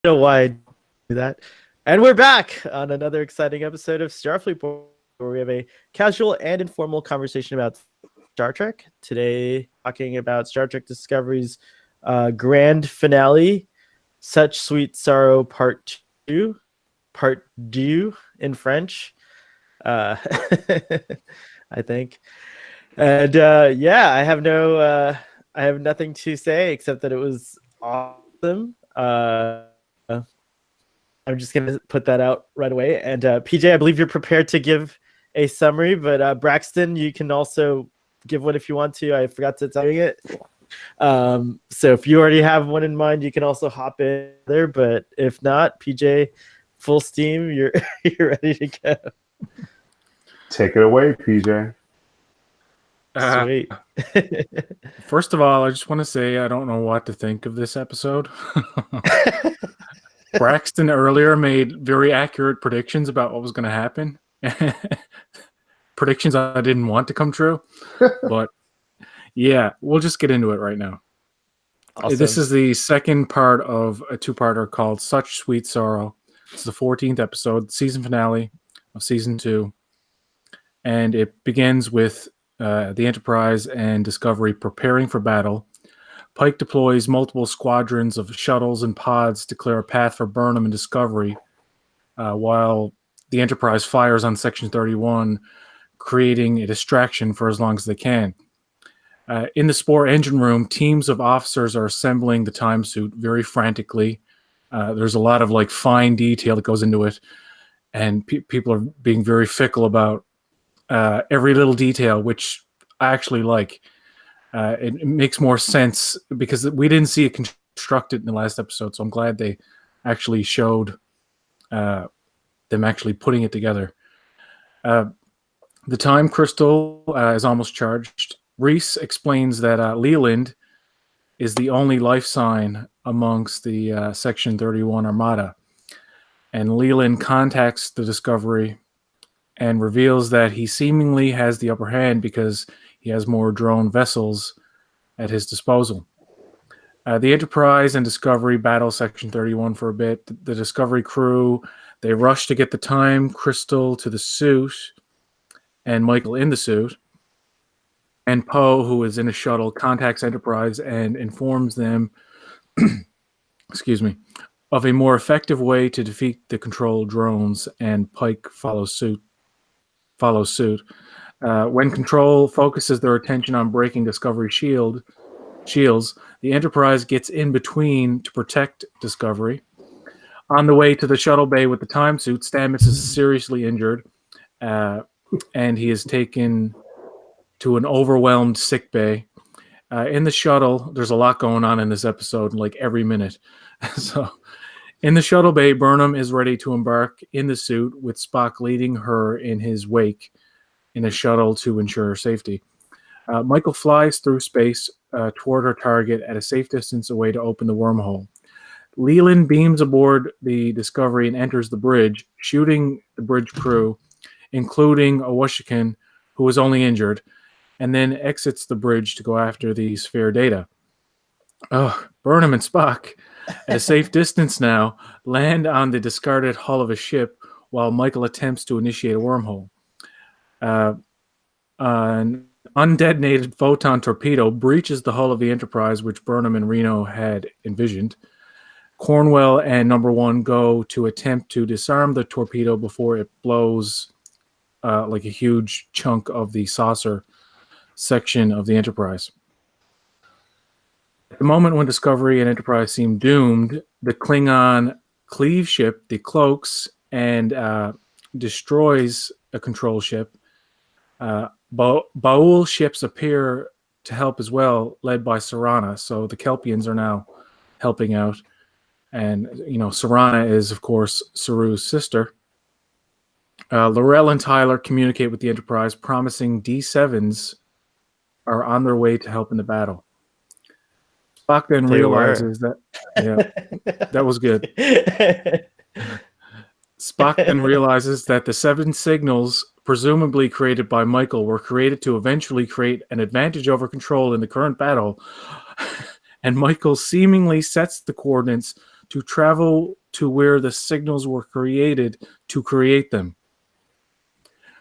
Know why I do that. And we're back on another exciting episode of Starfleet Boy, where we have a casual and informal conversation about Star Trek. Today, talking about Star Trek Discovery's grand finale, Such Sweet Sorrow Part 2 in French, uh, I think. And I have nothing to say except that it was awesome. I'm just going to put that out right away. And PJ, I believe you're prepared to give a summary, but Braxton, you can also give one if you want to. I forgot to tell you it. So if you already have one in mind, you can also hop in there. But if not, PJ, full steam, you're ready to go. Take it away, PJ. Sweet. First of all, I just want to say I don't know what to think of this episode. Braxton earlier made very accurate predictions about what was going to happen. Predictions I didn't want to come true. But yeah, we'll just get into it right now. Awesome. This is the second part of a two-parter called Such Sweet Sorrow. It's the 14th episode, season finale of season 2. And it begins with the Enterprise and Discovery preparing for battle. Pike deploys multiple squadrons of shuttles and pods to clear a path for Burnham and Discovery, while the Enterprise fires on Section 31, creating a distraction for as long as they can. In the Spore engine room, teams of officers are assembling the time suit very frantically. There's a lot of fine detail that goes into it, and people are being very fickle about every little detail, which I actually like. It makes more sense because we didn't see it constructed in the last episode, so I'm glad they actually showed them actually putting it together. The time crystal is almost charged. Reese explains that Leland is the only life sign amongst the Section 31 Armada, and Leland contacts the Discovery and reveals that he seemingly has the upper hand because he has more drone vessels at his disposal. The Enterprise and Discovery battle Section 31 for a bit. The Discovery crew, they rush to get the time crystal to the suit and Michael in the suit. And Poe, who is in a shuttle, contacts Enterprise and informs them of a more effective way to defeat the control drones, and Pike follows suit. When Control focuses their attention on breaking Discovery shields, the Enterprise gets in between to protect Discovery. On the way to the shuttle bay with the time suit, Stamets is seriously injured, and he is taken to an overwhelmed sick bay. In the shuttle, there's a lot going on in this episode, every minute. So, in the shuttle bay, Burnham is ready to embark in the suit, with Spock leading her in his wake in a shuttle to ensure her safety. Michael flies through space toward her target at a safe distance away to open the wormhole. Leland beams aboard the Discovery and enters the bridge, shooting the bridge crew, including Owashikin, who was only injured, and then exits the bridge to go after the sphere data. Burnham and Spock, at a safe distance now, land on the discarded hull of a ship while Michael attempts to initiate a wormhole. An undetonated photon torpedo breaches the hull of the Enterprise, which Burnham and Reno had envisioned. Cornwell and Number One go to attempt to disarm the torpedo before it blows a huge chunk of the saucer section of the Enterprise. At the moment when Discovery and Enterprise seem doomed, the Klingon cleave ship, the Cloaks, and destroys a control ship. Baul ships appear to help as well, led by Sarana. So the Kelpians are now helping out. And, Sarana is, of course, Saru's sister. Laurel and Tyler communicate with the Enterprise, promising D7s are on their way to help in the battle. Spock then realizes that... Yeah, that was good. Spock then realizes that the 7 signals, presumably created by Michael, were created to eventually create an advantage over Control in the current battle. And Michael seemingly sets the coordinates to travel to where the signals were created to create them.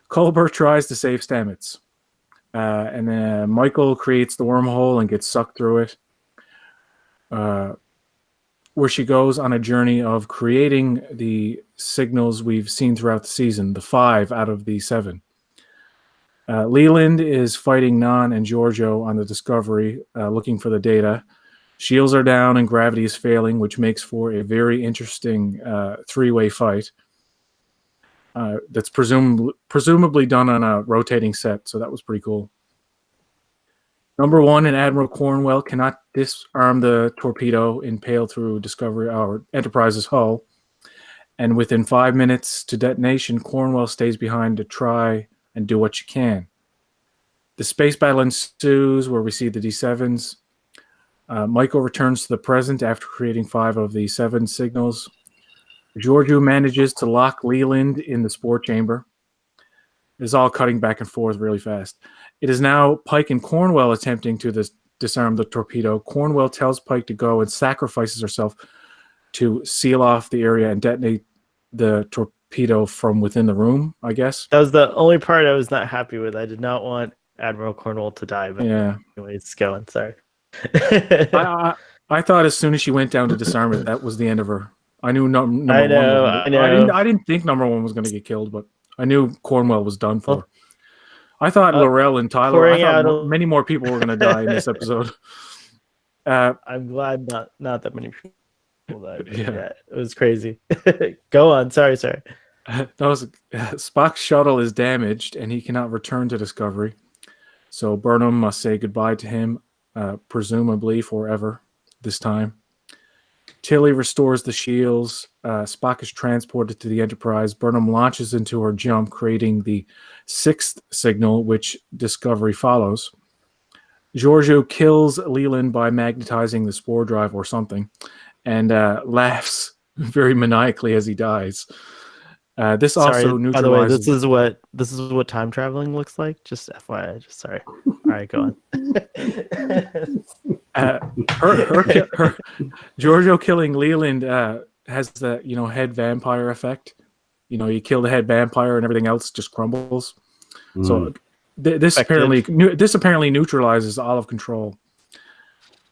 Culber tries to save Stamets. And then Michael creates the wormhole and gets sucked through it. Where she goes on a journey of creating the signals we've seen throughout the season, the 5 out of the 7. Leland is fighting Nan and Giorgio on the Discovery, looking for the data. Shields are down and gravity is failing, which makes for a very interesting 3-way fight. That's presumably done on a rotating set, so that was pretty cool. Number 1 and Admiral Cornwell cannot disarm the torpedo impaled through Discovery or Enterprise's hull, and within 5 minutes to detonation, Cornwell stays behind to try and do what she can. The space battle ensues, where we see the D7s. Michael returns to the present after creating 5 of the 7 signals. Giorgio manages to lock Leland in the spore chamber. It's all cutting back and forth really fast. It is now Pike and Cornwell attempting to disarm the torpedo. Cornwell tells Pike to go and sacrifices herself to seal off the area and detonate the torpedo from within the room, I guess. That was the only part I was not happy with. I did not want Admiral Cornwell to die. But yeah. Anyways, go on. Sorry. I thought as soon as she went down to disarm it, that was the end of her. I knew number I know, one. I know. I didn't think number 1 was going to get killed, but I knew Cornwell was done for. I thought Laurel and Tyler. I thought many more people were going to die in this episode. I'm glad not that many people died. Yeah, it was crazy. Go on. Sorry. Spock's shuttle is damaged and he cannot return to Discovery. So Burnham must say goodbye to him, presumably forever this time. Tilly restores the shields. Spock is transported to the Enterprise. Burnham launches into her jump, creating the 6th signal, which Discovery follows. Giorgio kills Leland by magnetizing the spore drive or something, and laughs very maniacally as he dies. This also neutralizes. By the way, this is what time traveling looks like. Just FYI. Just sorry. All right, go on. Giorgio killing Leland has the head vampire effect. You kill the head vampire and everything else just crumbles. So this apparently neutralizes all of Control.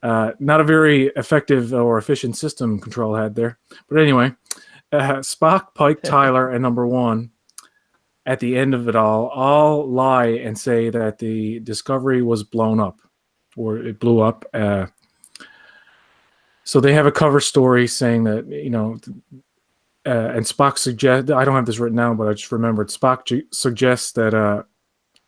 Not a very effective or efficient system Control had there, but anyway. Spock, Pike, Tyler, and number 1 at the end of it all lie and say that the Discovery was blown up, or it blew up. So they have a cover story saying that, and Spock suggests, I don't have this written down, but I just remembered, Spock suggests that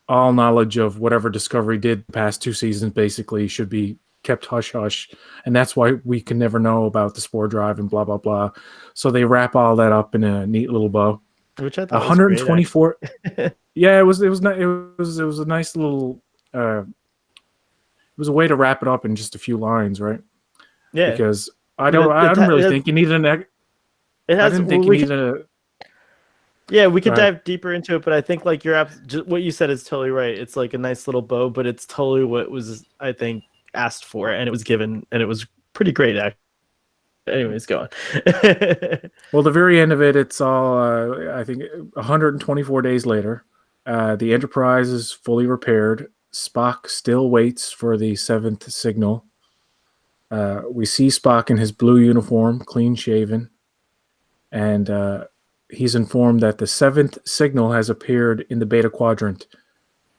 all knowledge of whatever Discovery did the past 2 seasons basically should be kept hush-hush, and that's why we can never know about the spore drive and blah, blah, blah. So they wrap all that up in a neat little bow. Which I thought 124. Yeah, it was a nice little. It was a way to wrap it up in just a few lines, right? Yeah. Because I don't really think you needed an. It has. I didn't think you needed a. Yeah, we could dive deeper into it, but I think what you said is totally right. It's like a nice little bow, but it's totally what was, I think, asked for, and it was given, and it was pretty great. Anyways, go on. Well, the very end of it, it's all I think 124 days later. The Enterprise is fully repaired. Spock still waits for the 7th signal. We see Spock in his blue uniform, clean shaven, and he's informed that the 7th signal has appeared in the Beta Quadrant,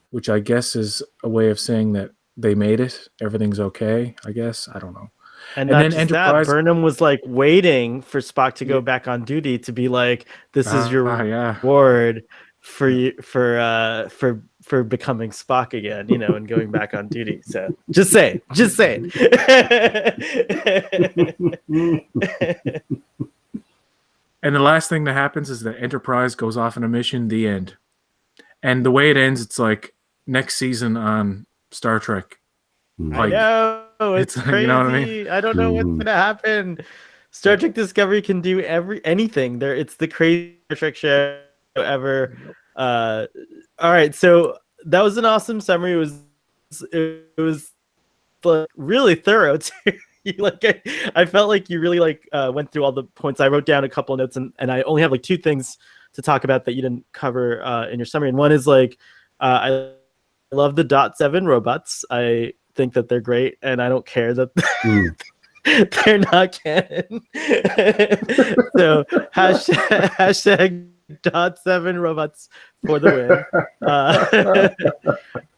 which I guess is a way of saying that they made it. Everything's okay, I guess. I don't know. And then Enterprise, Burnham was like waiting for Spock to go back on duty to be like, "This is your reward for you for becoming Spock again," and going back on duty. So just say. And the last thing that happens is that Enterprise goes off on a mission. The end. And the way it ends, it's like next season on Star Trek. I know, it's crazy. You know what I mean? I don't know what's gonna happen. Star Trek Discovery can do anything. It's the craziest Star Trek show ever. All right, so that was an awesome summary. It was like really thorough too. I felt like you really went through all the points. I wrote down a couple of notes, and I only have like two things to talk about that you didn't cover in your summary. And one is I love the .7 robots. I think that they're great, and I don't care that they're not canon. So hashtag .7 robots for the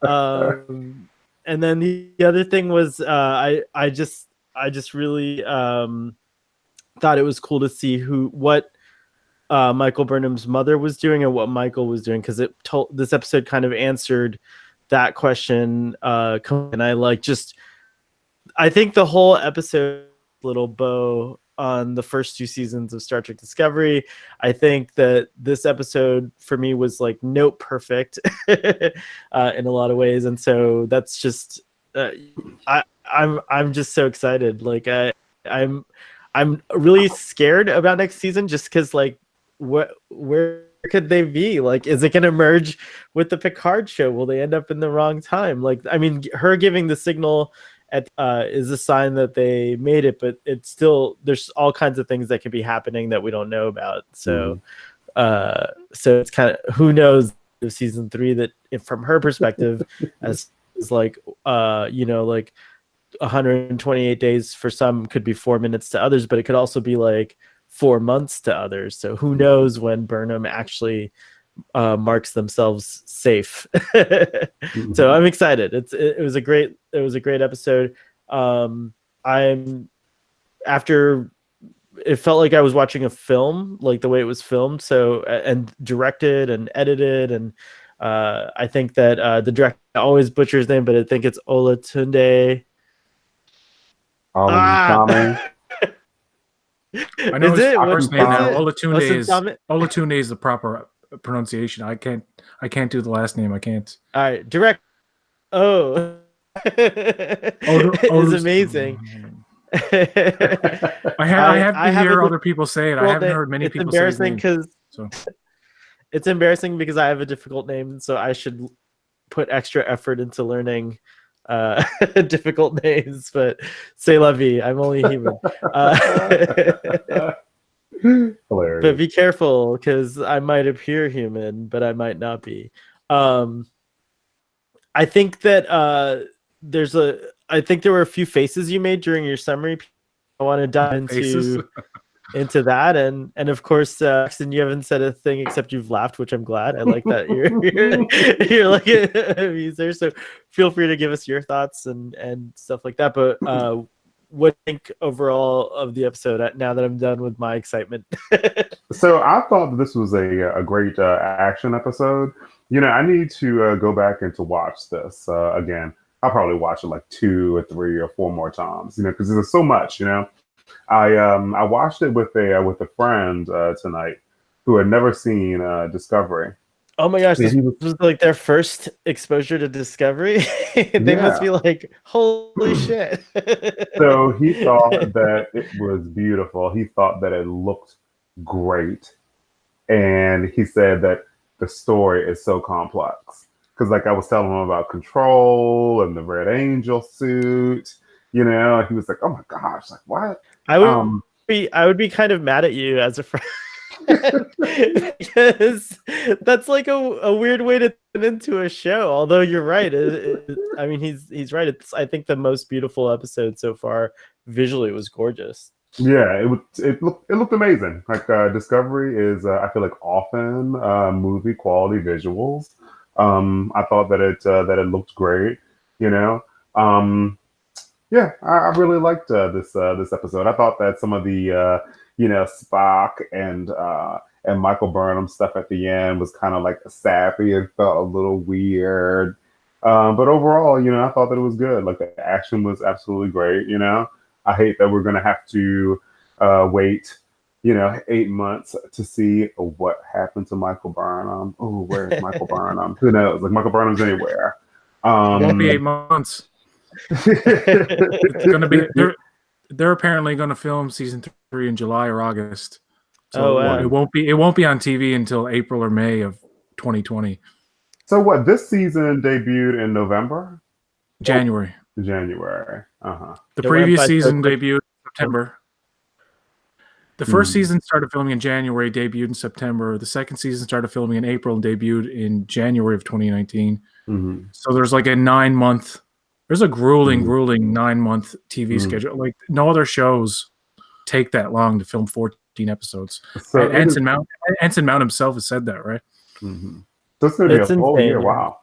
win. And then the other thing was I just really thought it was cool to see what Michael Burnham's mother was doing and what Michael was doing, because this episode kind of answered that question. And I think the whole episode little bow on the first two seasons of Star Trek Discovery. I think that this episode for me was like note perfect in a lot of ways, and so that's just I'm just so excited. Like I'm really scared about next season, just because like where could they be? Like, is it going to merge with the Picard show? Will they end up in the wrong time? Like, I mean, her giving the signal is a sign that they made it, but it's still, there's all kinds of things that could be happening that we don't know about. So so it's kind of, who knows, of season 3, that if from her perspective as like like 128 days for some could be 4 minutes to others, but it could also be like 4 months to others. So who knows when Burnham actually marks themselves safe. So I'm excited. It was a great episode. It felt like I was watching a film, like the way it was filmed, so, and directed and edited, and I think that the director, I always butcher his name, but I think it's Olatunde. I know his first name now. Olatunde is the proper pronunciation. I can't do the last name. I can't. All right, direct. Oh, it's amazing. I have to hear other people say it. I haven't heard many people say it. It's embarrassing because it's embarrassing because I have a difficult name, so I should put extra effort into learning difficult names. But c'est la vie. I'm only human. Hilarious. But be careful, because I might appear human, but I might not be. I think that I think there were a few faces you made during your summary. I want to dive into that, and of course, Axton, you haven't said a thing except you've laughed, which I'm glad. I like that you're like a user. So feel free to give us your thoughts and stuff like that. But what do you think overall of the episode now that I'm done with my excitement? So I thought that this was a great action episode. I need to go back and to watch this again. I'll probably watch it like 2 or 3 or 4 more times, because there's so much. I watched it with a friend tonight who had never seen Discovery. Oh my gosh, this was like their first exposure to Discovery. They must be like, holy shit. So he thought that it was beautiful. He thought that it looked great. And he said that the story is so complex. Because like I was telling him about Control and the Red Angel suit, he was like, oh my gosh, like what? I would be kind of mad at you as a friend. Because that's like a weird way to turn into a show. Although you're right, I mean he's right. It's, I think, the most beautiful episode so far. Visually, it was gorgeous. Yeah, it looked amazing. Like Discovery is, I feel like, often movie quality visuals. I thought that it looked great. Yeah, I really liked this episode. I thought that some of the Spock and Michael Burnham stuff at the end was kind of like sappy and felt a little weird. But overall, I thought that it was good. Like the action was absolutely great. I hate that we're gonna have to wait 8 months to see what happened to Michael Burnham. Oh, where's Michael Burnham? Who knows? Like Michael Burnham's anywhere. It won't be 8 months. It's gonna be. They're apparently going to film season 3 in July or August. So it won't be on TV until April or May of 2020. So what? This season debuted in November? January. January. The It went previous by so season quick. debuted in September. The first season started filming in January, debuted in September. The second season started filming in April and debuted in January of 2019. So there's like a 9 month. There's a grueling 9 month TV schedule. Like no other shows take that long to film 14 episodes. So And Ensign Mount himself has said that, right? So it's going to be a full year. Yeah. Wow.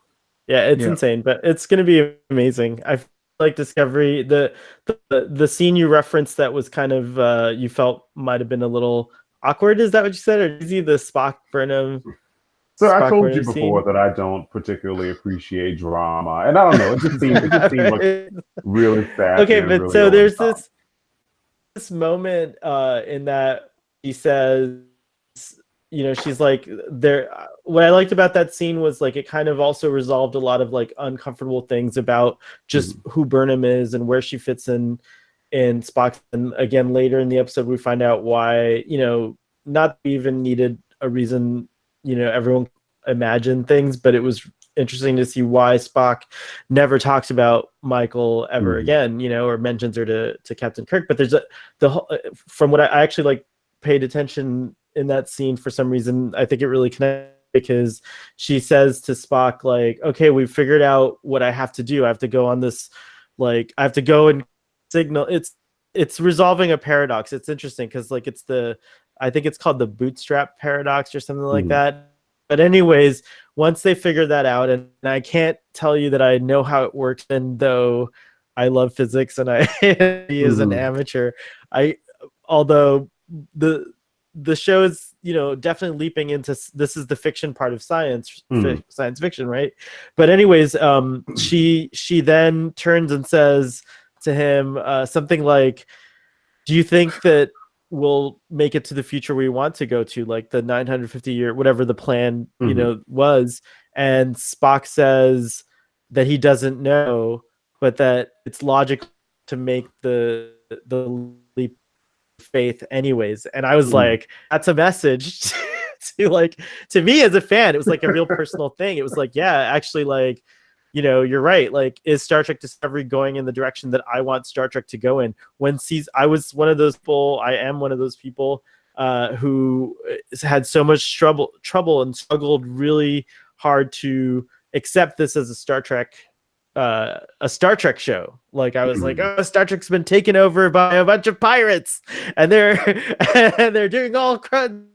Yeah, it's insane, but it's going to be amazing. I feel like Discovery, the scene you referenced that was kind of you felt might have been a little awkward. Is that what you said, or is he the Spock Burnham? So Spock I told Burnham you before scene? that I don't particularly appreciate drama, and I don't know. It just seemed like really sad. Okay, and but really so over the there's top. this moment in that he says, you know, she's like, there. What I liked about that scene was like it kind of also resolved a lot of like uncomfortable things about just who Burnham is and where she fits in Spock. And again, later in the episode, we find out why, you know, not even needed a reason, you know, everyone imagined things, but it was interesting to see why Spock never talks about Michael ever again, you know, or mentions her to Captain Kirk. But there's from what I actually like paid attention in that scene for some reason, I think it really connected because she says to Spock, like, okay, we've figured out what I have to do. I have to go on this, like, I have to go and signal. It's resolving a paradox. It's interesting because like I think it's called the bootstrap paradox or something like that. But anyways, once they figure that out, and I can't tell you that I know how it works, and though I love physics and I he is an amateur, although the show is, you know, definitely leaping into this is the fiction part of science fiction, right? But anyways, she then turns and says to him something like, do you think that we'll make it to the future we want to go to, like the 950 year, whatever the plan, you know, was? And Spock says that he doesn't know, but that it's logical to make the leap of faith anyways. And I was like, that's a message to me as a fan. It was like a real personal thing. It was like, yeah, actually, like, you know, you're right. Like, is Star Trek Discovery going in the direction that I want Star Trek to go in? I was one of those people. I am one of those people who had so much trouble and struggled really hard to accept this as a Star Trek show. Like I was like, oh, Star Trek's been taken over by a bunch of pirates, and they're doing all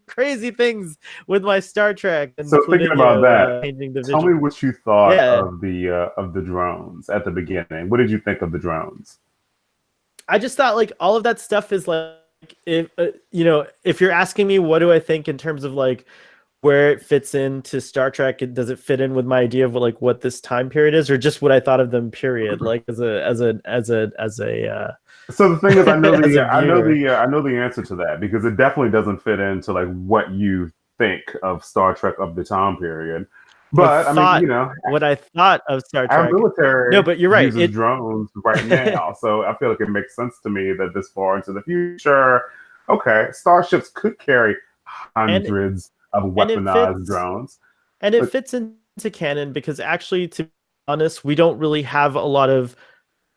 crazy things with my Star Trek. So thinking about that, changing the tell me vision. what you thought of the drones at the beginning. What did you think of the drones? I just thought like all of that stuff is like, if you know, if you're asking me what do I think in terms of like where it fits into Star Trek, does it fit in with my idea of what this time period is, or just what I thought of them period, like as a So the thing is, I know the answer to that, because it definitely doesn't fit into like what you think of Star Trek of the time period. But I mean, you know, what I thought of Star Trek. Our military, no, but you're right. Uses drones right now, so I feel like it makes sense to me that this far into the future, okay, starships could carry hundreds of weaponized drones, and it fits into canon because actually, to be honest, we don't really have a lot of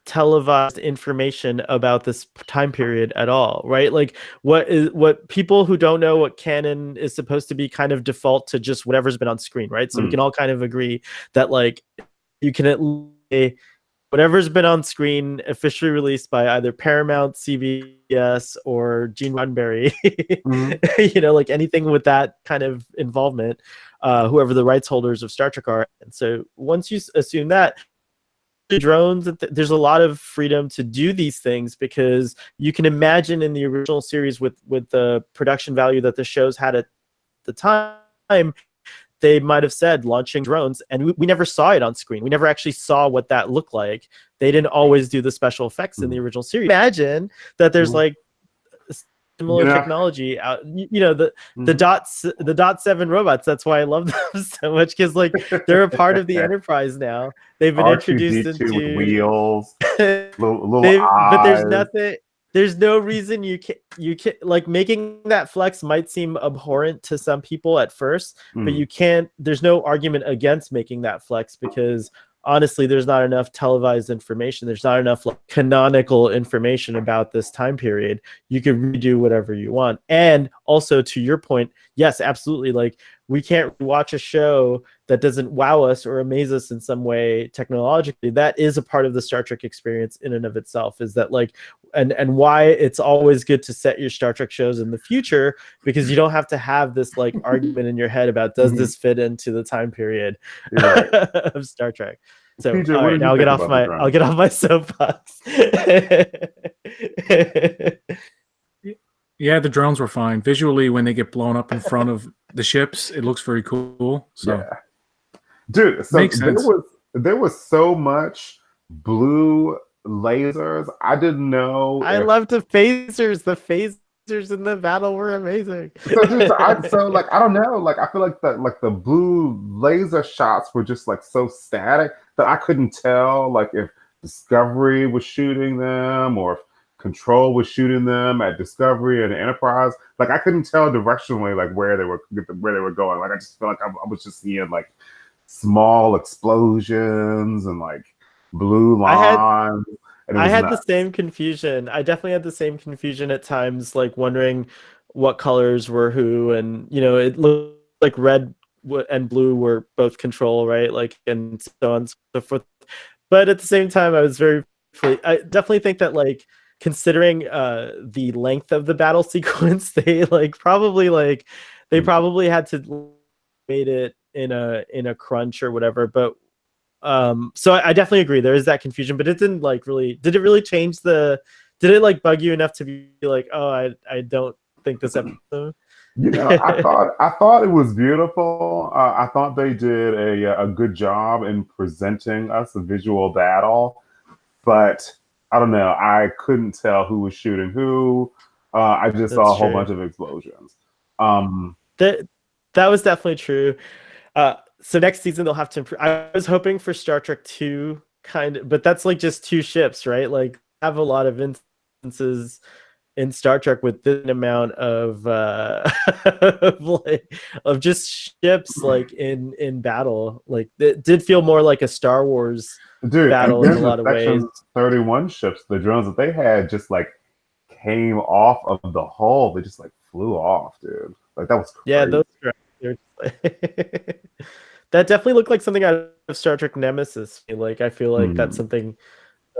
televised information about this time period at all, right? Like what people who don't know what canon is supposed to be kind of default to just whatever's been on screen, right? So we can all kind of agree that like you can at least whatever's been on screen officially released by either Paramount, CBS, or Gene Roddenberry, you know, like anything with that kind of involvement, whoever the rights holders of Star Trek are. And so once you assume that, drones, there's a lot of freedom to do these things, because you can imagine in the original series with the production value that the shows had at the time, they might have said launching drones, and we never saw it on screen. We never actually saw what that looked like. They didn't always do the special effects in the original series. Imagine that there's like similar technology out, you know, the dot 7 robots. That's why I love them so much, because like they're a part of the Enterprise now. They've been introduced into with wheels, little eyes. But there's no reason you can like, making that flex might seem abhorrent to some people at first, but you can't, there's no argument against making that flex, because honestly, there's not enough televised information. There's not enough like canonical information about this time period. You could redo whatever you want. And also to your point, yes, absolutely. Like we can't watch a show that doesn't wow us or amaze us in some way technologically. That is a part of the Star Trek experience in and of itself, is that like, and why it's always good to set your Star Trek shows in the future, because you don't have to have this like argument in your head about does this fit into the time period of Star Trek. So PJ, all what right, did now you think about the I'll drone? get off my soapbox. Yeah, the drones were fine. Visually, when they get blown up in front of the ships, it looks very cool. So Yeah. Dude, so makes sense. there was so much blue lasers. I didn't know I if love the phasers. The phasers in the battle were amazing. so dude, so like I don't know, like I feel like the blue laser shots were just like so static that I couldn't tell like if Discovery was shooting them or if Control was shooting them at Discovery and Enterprise. Like I couldn't tell directionally like where they were going. Like I just felt like I was just seeing like small explosions and like blue I had lines, and it I was had the nuts. same confusion. I definitely had the same confusion at times, like wondering what colors were who, and it looked like red and blue were both Control, right? Like, and so on and so forth. But at the same time, I definitely think that like considering the length of the battle sequence, they probably had to made it in a crunch or whatever. But so I definitely agree there is that confusion, but it didn't like really did it really change did it like bug you enough to be like, oh, I don't think this episode. I thought it was beautiful. I thought they did a good job in presenting us a visual battle, but I don't know. I couldn't tell who was shooting who. I just saw That's a whole true. bunch of explosions. Um, That was definitely true. So next season they'll have to improve. I was hoping for Star Trek 2 kind of, but that's like just two ships, right? Like have a lot of instances in Star Trek with this amount of of just ships like in battle. Like it did feel more like a Star Wars dude, and battle in a then the lot of ways. Section 31 ships, the drones that they had just like came off of the hull. They just like flew off, dude. Like that was Yeah, crazy. those are that definitely looked like something out of Star Trek Nemesis. Like I feel like that's Hmm. something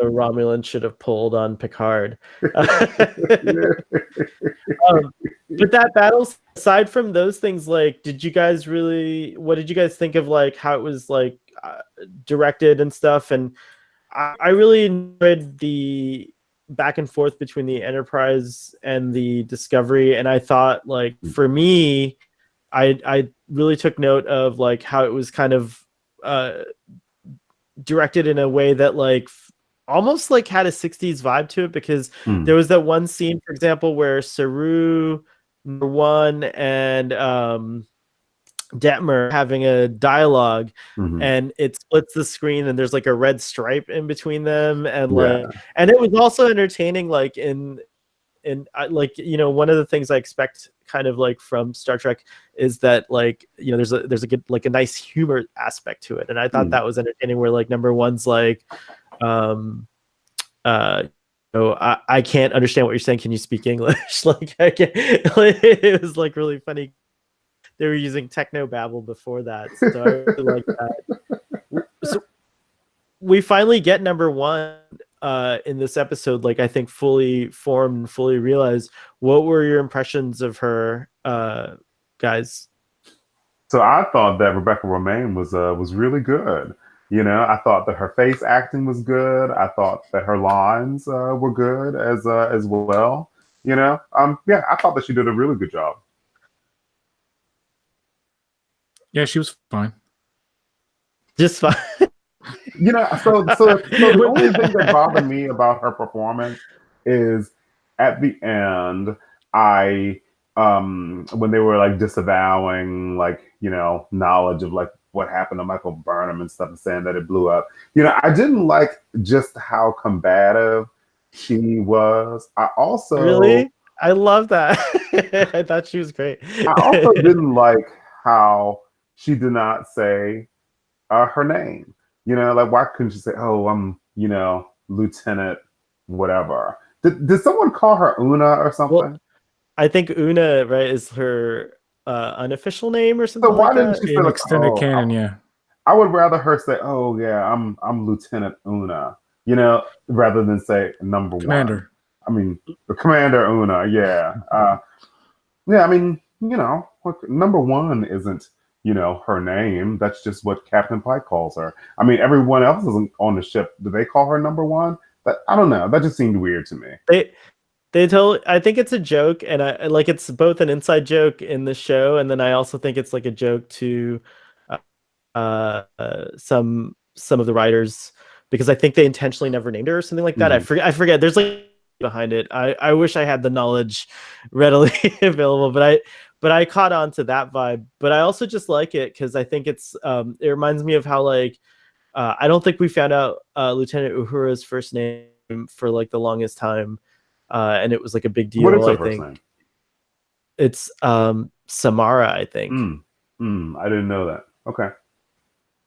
a Romulan should have pulled on Picard. But that battle, aside from those things, like, what did you guys think of like how it was like directed and stuff? And I really enjoyed the back and forth between the Enterprise and the Discovery, and I thought like for me, I really took note of like how it was kind of uh, directed in a way that like almost like had a 60s vibe to it, because Hmm. there was that one scene, for example, where Saru number one and Detmer having a dialogue, Hmm. and it splits the screen and there's like a red stripe in between them, and Yeah. it was also entertaining like like one of the things I expect kind of like from Star Trek is that like there's a good like a nice humor aspect to it, and I thought Hmm. that was entertaining, where like number one's like um I can't understand what you're saying, can you speak English? Like I can't, like, it was like really funny. They were using techno babble before that, so I really like that. So we finally get number one in this episode, like I think fully formed, fully realized. What were your impressions of her, guys? So I thought that Rebecca Romaine was really good. I thought that her face acting was good. I thought that her lines were good as well. Yeah, I thought that she did a really good job. Yeah, she was fine. Just fine. So the only thing that bothered me about her performance is at the end, I when they were like disavowing like knowledge of like what happened to Michael Burnham and stuff, and saying that it blew up. I didn't like just how combative she was. Really, I love that. I thought she was great. I also didn't like how she did not say her name. You know, like why couldn't you say, "Oh, I'm Lieutenant whatever"? Did someone call her Una or something? Well, I think Una, right, is her unofficial name or So something why like didn't that. she say In like, extended "Oh, canon, yeah. I would rather her say, "Oh yeah, I'm Lieutenant Una," rather than say number one. Commander. I mean, the Commander Una, yeah, yeah. I mean, look, number one isn't her name. That's just what Captain Pike calls her. I mean, everyone else isn't on the ship. Do they call her number one? That I don't know. That just seemed weird to me. They tell. I think it's a joke, and I like it's both an inside joke in the show, and then I also think it's like a joke to some of the writers because I think they intentionally never named her or something like that. Mhm. I forget. There's like behind it. I wish I had the knowledge readily available, but I caught on to that vibe. But I also just like it because I think it reminds me of how like I don't think we found out Lieutenant Uhura's first name for like the longest time, and it was like a big What is deal. her I first think name? it's Samara. I think. I didn't know that. Okay.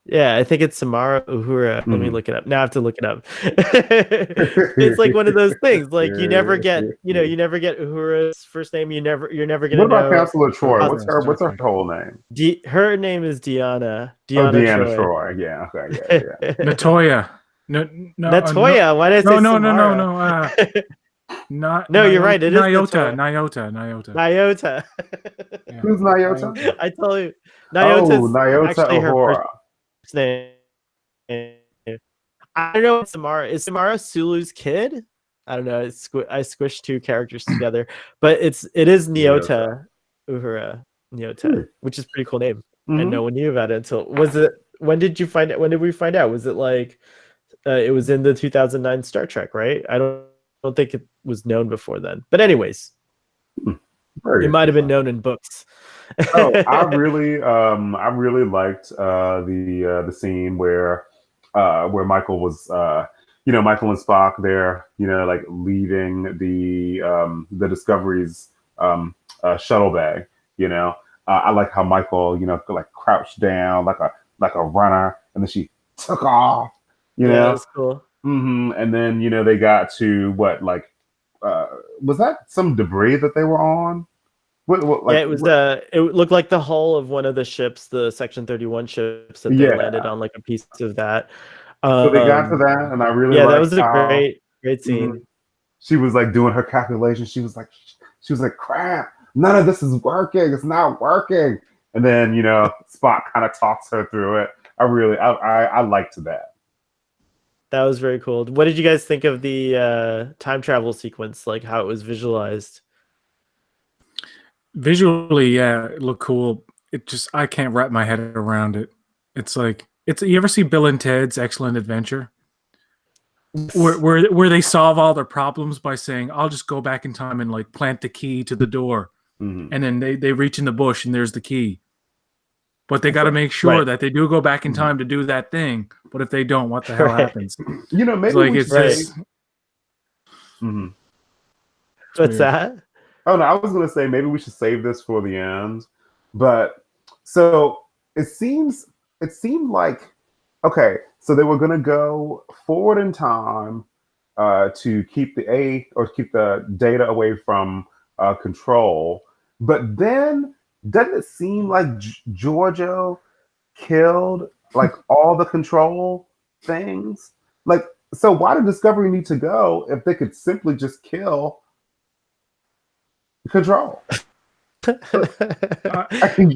Yeah, I think it's Samara Uhura. Let me Mhm. look it up. Now I have to look it up. It's like one of those things. Like you never get Uhura's first name. You're never What gonna about know. Counselor Troy? For What's her Star What's her Trek. whole name? Her name is Deanna. Oh, Deanna Deanna Troy. Troy. Yeah. Okay. Yeah. Natoya. No, Natoya. Why did I say Samara? no. Not No, you're right. It is Nyota. Nyota. Nyota. Yeah. Who's Nyota? Nyota. I told you, Oh, Nyota's Nyota actually her first Uhura. name. I don't know if Samara is Samara Sulu's kid. I don't know. I squished two characters together, but it is Nyota. Nyota Uhura Hmm. Nyota, which is a pretty cool name, and Mm-hmm. no one knew about it until was it? When did you find it? When did we find out? Was it like it was in the 2009 Star Trek, right? I don't think it was known before then. But anyways, Very it might have been interesting. known in books. Oh, I really liked the scene where Michael was Michael and Spock there, like leaving the Discovery's shuttle bay. I like how Michael like crouched down like a runner, and then she took off. You Yeah, know, that's cool. and then they got to what like uh, was that some debris that they were on? What Yeah, like it was. what? It looked like the hull of one of the ships, the Section 31 ships that they landed Yeah. on, like a piece of that. So they got to Um, that, and I really yeah, that liked was a how great mhm, scene. she was like doing her calculations. She was like, "Crap, none of this is working. It's not working." And then Spock kind of talks her through it. I liked that. That was very cool. What did you guys think of the time travel sequence? Like how it was visualized? Visually, yeah, it looked cool. It just I can't wrap my head around it. It's like you ever see Bill and Ted's Excellent Adventure? Where they solve all their problems by saying, I'll just go back in time and like plant the key to the door. Mhm. And then they reach in the bush and there's the key. But they got to make sure Right, that they do go back in Mhm. time to do that thing. But if they don't, what the hell right, happens? It's Maybe like we it's should right. say. just Mhm. it's What's weird. that? Oh no, I was going to say maybe we should save this for the end. But so it seemed like okay, so they were going to go forward in time to keep keep the data away from control. But then doesn't it seem like Giorgio killed like all the control things? Like, so why did Discovery need to go if they could simply just kill control? Uh,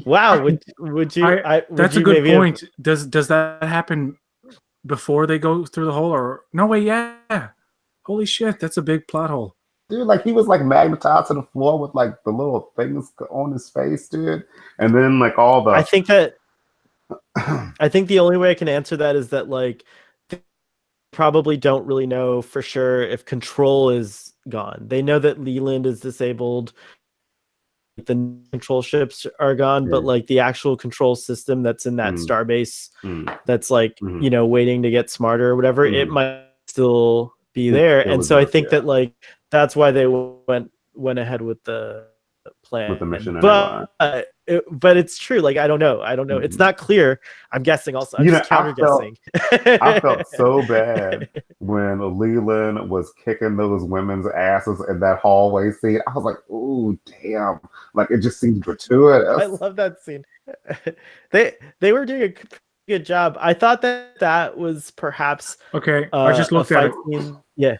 Wow, I would you I would that's a you good maybe have point. Does that happen before they go through the hole or no way? Yeah. Holy shit, that's a big plot hole. dude, like he was like magnetized to the floor with like the little things on his face, dude. And then like all I the think that I think the only way I can answer that is that like they probably don't really know for sure if control is gone. They know that Leland is disabled, the control ships are gone, but mm, like the actual control system that's in that mm, starbase mm, that's like, mm, waiting to get smarter or whatever, it mm. might still be It there. still And so I exists, think yeah, that like that's why they went ahead with the with the plan. mission anyway. But but it's true. Like I don't know. It's not clear. I'm guessing. Also, I'm just counter guessing. I felt so bad when Leland was kicking those women's asses in that hallway scene. I was like, "Ooh, damn!" Like it just seemed gratuitous. I love that scene. They were doing a good job. I thought that was perhaps okay. I just looked at it. Scene. Yeah.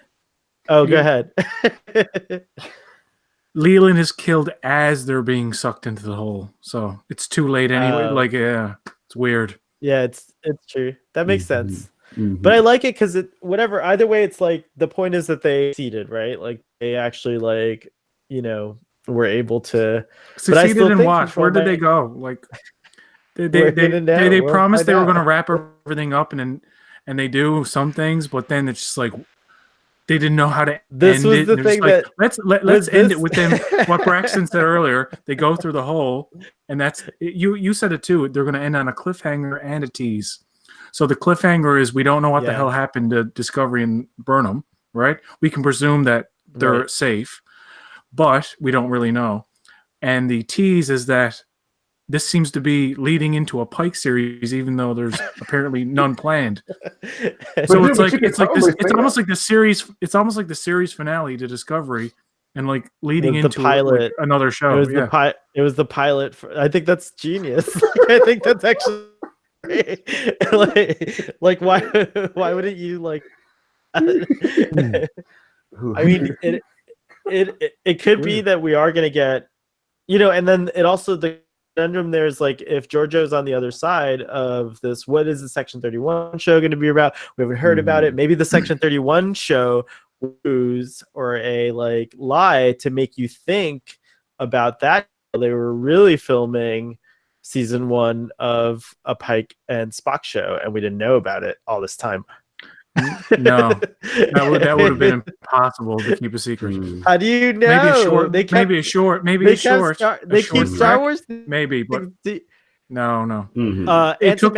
Oh, go ahead. Leland is killed as they're being sucked into the hole, so it's too late anyway. Like, yeah, it's weird. Yeah, it's true. That makes sense. But I like it because whatever. Either way, it's like the point is that they succeeded, right? Like they actually were able to succeeded in what? Where did they go? Like they promised they were going to wrap everything up, and they do some things, but then it's just like. They didn't know how to end it. This was the thing that let's end it with them. What Braxton said earlier. They go through the hole, and that's you said it too. They're going to end on a cliffhanger and a tease. So the cliffhanger is we don't know what the hell happened to Discovery and Burnham, right? We can presume that they're safe, but we don't really know. And the tease is that this seems to be leading into a Pike series, even though there's apparently none planned. So it's almost like the series finale to Discovery, and like leading into pilot, another show. It was the pilot. I think that's genius. I think that's actually like why wouldn't you like? I mean, it could be that we are going to get, and then it also the conundrum there is like if Giorgio's on the other side of this, what is the Section 31 show going to be about? We haven't heard about it. Maybe the Section 31 show or a like lie to make you think about that. They were really filming season 1 of a Pike and Spock show, and we didn't know about it all this time. No, that would have been impossible to keep a secret. How do you know? Maybe a short. They keep Star Wars. Maybe, but no. It took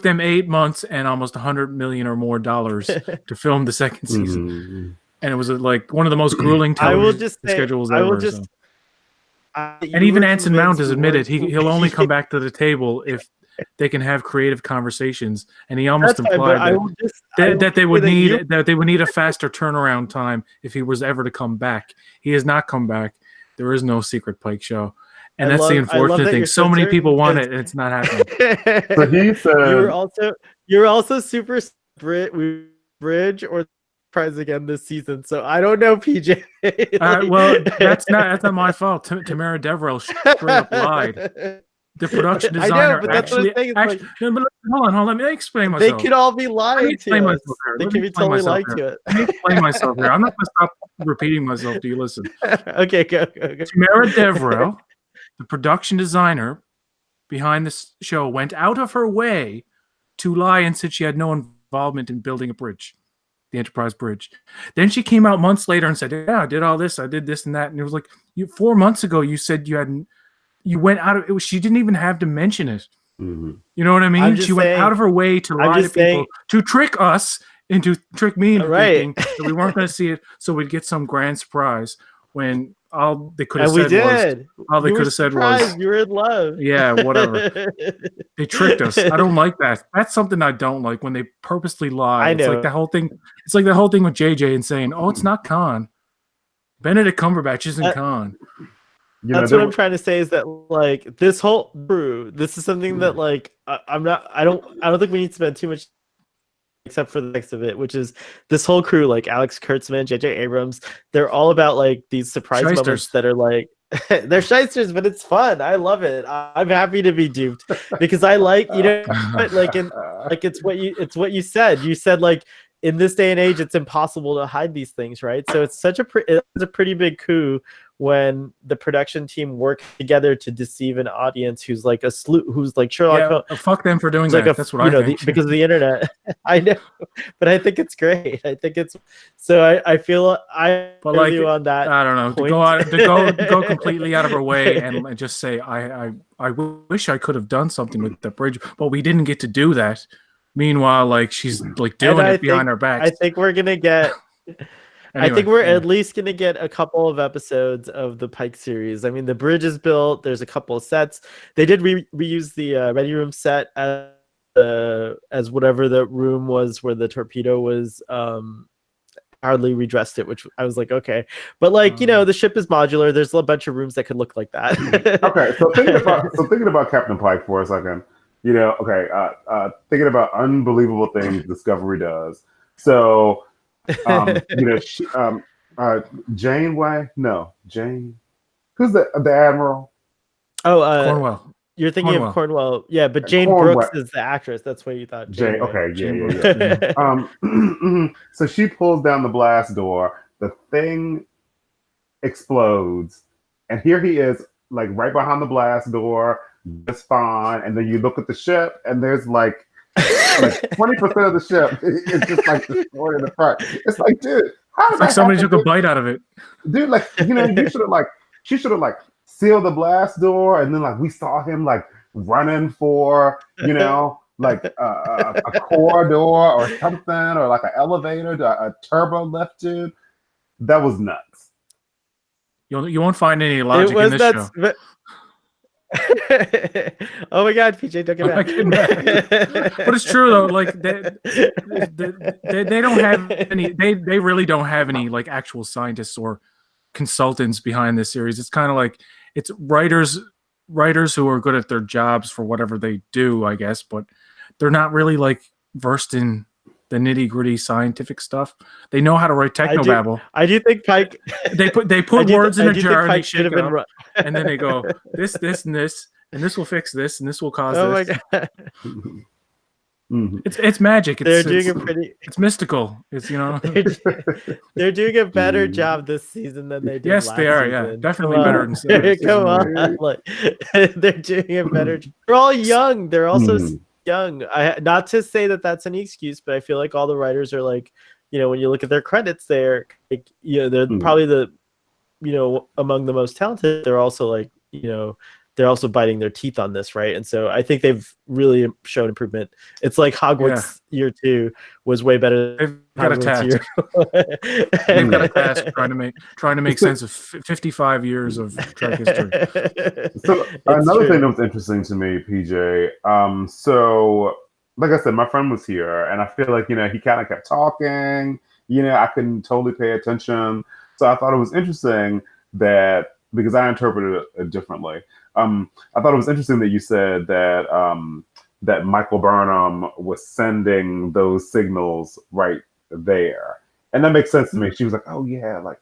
them 8 months and almost $100 million or more dollars to film the second season, and it was like one of the most grueling schedules ever. And even Anson Mount has admitted he'll only come back to the table if they can have creative conversations, and he almost implied that they would need a faster turnaround time if he was ever to come back. He has not come back. There is no secret Pike show, and that's the unfortunate thing. So many people want it, and it's not happening. So he said, "You're also super bridge or prize again this season." So I don't know, PJ. Well, that's not my fault. Tamara Deverell straight up lied. The production designer hold on. Let me explain myself. They could all be lying to us. They could be totally lying to it. Let me explain myself here. I'm not going to stop repeating myself. Do you listen? Okay, go. Tamara Deverell, the production designer behind this show, went out of her way to lie and said she had no involvement in building a bridge, the Enterprise bridge. Then she came out months later and said, "Yeah, I did all this. I did this and that." And it was like, 4 months ago, you said you hadn't. You went out of it. She didn't even have to mention it. You know what I mean? She went out of her way to lie to people, to trick us and to trick me into thinking that we weren't going to see it, so we'd get some grand surprise when all they could have said was you were in love. Yeah, whatever. They tricked us. I don't like that. That's something I don't like when they purposely lie. It's like the whole thing. It's like the whole thing with JJ and saying, "Oh, it's not Khan. Think Cumberbatch isn't Khan." That's what I'm trying to say is that like this whole crew, this is something that like I don't think we need to spend too much except for the next of it, which is this whole crew, like Alex Kurtzman, JJ Abrams, they're all about like these surprise moments that are like they're shysters, but it's fun. I love it. I'm happy to be duped because I like, it's what you said. You said like in this day and age, it's impossible to hide these things, right? So it's it's a pretty big coup when the production team work together to deceive an audience who's like a who's like Sherlock Holmes. Fuck them for doing that. That's what I think. Because of the internet. I know, but I think it's great. I think it's so. I feel I feel you on that. I don't know to go completely out of our way and just say I wish I could have done something with the bridge, but we didn't get to do that. Meanwhile, like she's like doing it behind our backs. I think we're gonna get. I think Anyway, we're at least going to get a couple of episodes of the Pike series. I mean, the bridge is built. There's a couple of sets. They did reuse the Ready Room set as whatever the room was where the torpedo was. Hardly redressed it, which I was like, okay. But like, the ship is modular. There's a bunch of rooms that could look like that. Okay, so thinking about Captain Pike for a second, thinking about unbelievable things Discovery does. So, Janeway, no, Jane, who's the Admiral? Oh, Cornwell. You're thinking of Cornwell, yeah, but Jane Brooks is the actress. That's what you thought. Jane. Okay, yeah. So she pulls down the blast door. The thing explodes, and here he is, like right behind the blast door, just fine. And then you look at the ship, and there's like 20% of the ship is just like destroyed in the front. It's like, dude, how did like somebody took a bite out of it, dude? Like, she should have sealed the blast door, and then like we saw him like running for like a corridor or something, or like an elevator, a turbo lift, dude. That was nuts. You won't find any logic in this show. But... oh my God, PJ, don't get back. But it's true though. Like they don't have any. They really don't have any like actual scientists or consultants behind this series. It's kind of like it's writers who are good at their jobs for whatever they do, I guess, but they're not really like versed in the nitty gritty scientific stuff. They know how to write technobabble. I do think Pike. They put words in a jar and they shake it up, and then they go this and this, and this will fix this, and this will cause this. My God. It's magic. They're doing a pretty. It's mystical. It's they're doing a better job this season than they did. Yes, they are. Season. Yeah, definitely better than season. Come on, like they're doing a better. They're all young. They're also young. Not to say that that's any excuse, but I feel like all the writers are like, when you look at their credits, they're like, they're probably the, among the most talented. They're also like, they're also biting their teeth on this, right? And so I think they've really shown improvement. It's like Hogwarts year 2 was way better. They've got a task. They've got a task trying to make sense of 55 years of Trek history. So another thing that was interesting to me, PJ. So like I said, my friend was here, and I feel like he kind of kept talking. I couldn't totally pay attention, so I thought it was interesting that because I interpreted it differently. I thought it was interesting that you said that that Michael Burnham was sending those signals right there, and that makes sense to me. She was like, "Oh yeah, like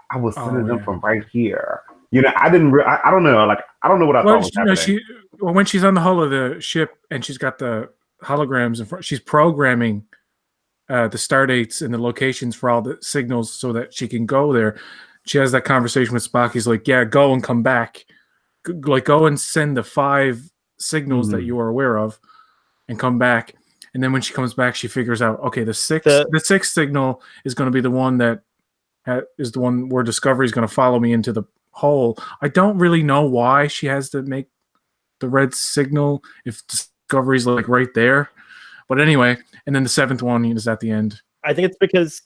I was sending them from right here." I didn't. I don't know. Like I don't know what I thought was happening. When she's on the hull of the ship and she's got the holograms in front, she's programming the star dates and the locations for all the signals so that she can go there. She has that conversation with Spock. He's like, "Yeah, go and come back. Like, go and send the 5 signals that you are aware of, and come back." And then when she comes back, she figures out, okay, the sixth signal is going to be the one that is the one where Discovery is going to follow me into the hole. I don't really know why she has to make the red signal if Discovery's like right there. But anyway, and then the 7th one is at the end. I think it's because,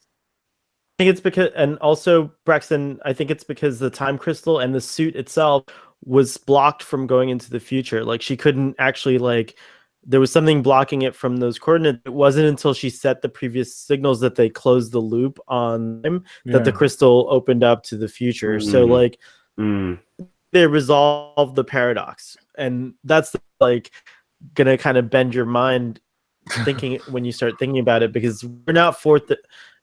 and also Braxton, I think it's because the time crystal and the suit itself was blocked from going into the future. Like she couldn't actually there was something blocking it from those coordinates. It wasn't until she set the previous signals that they closed the loop on them that the crystal opened up to the future. So they resolved the paradox, and that's gonna kind of bend your mind thinking when you start thinking about it, because we're not fourth.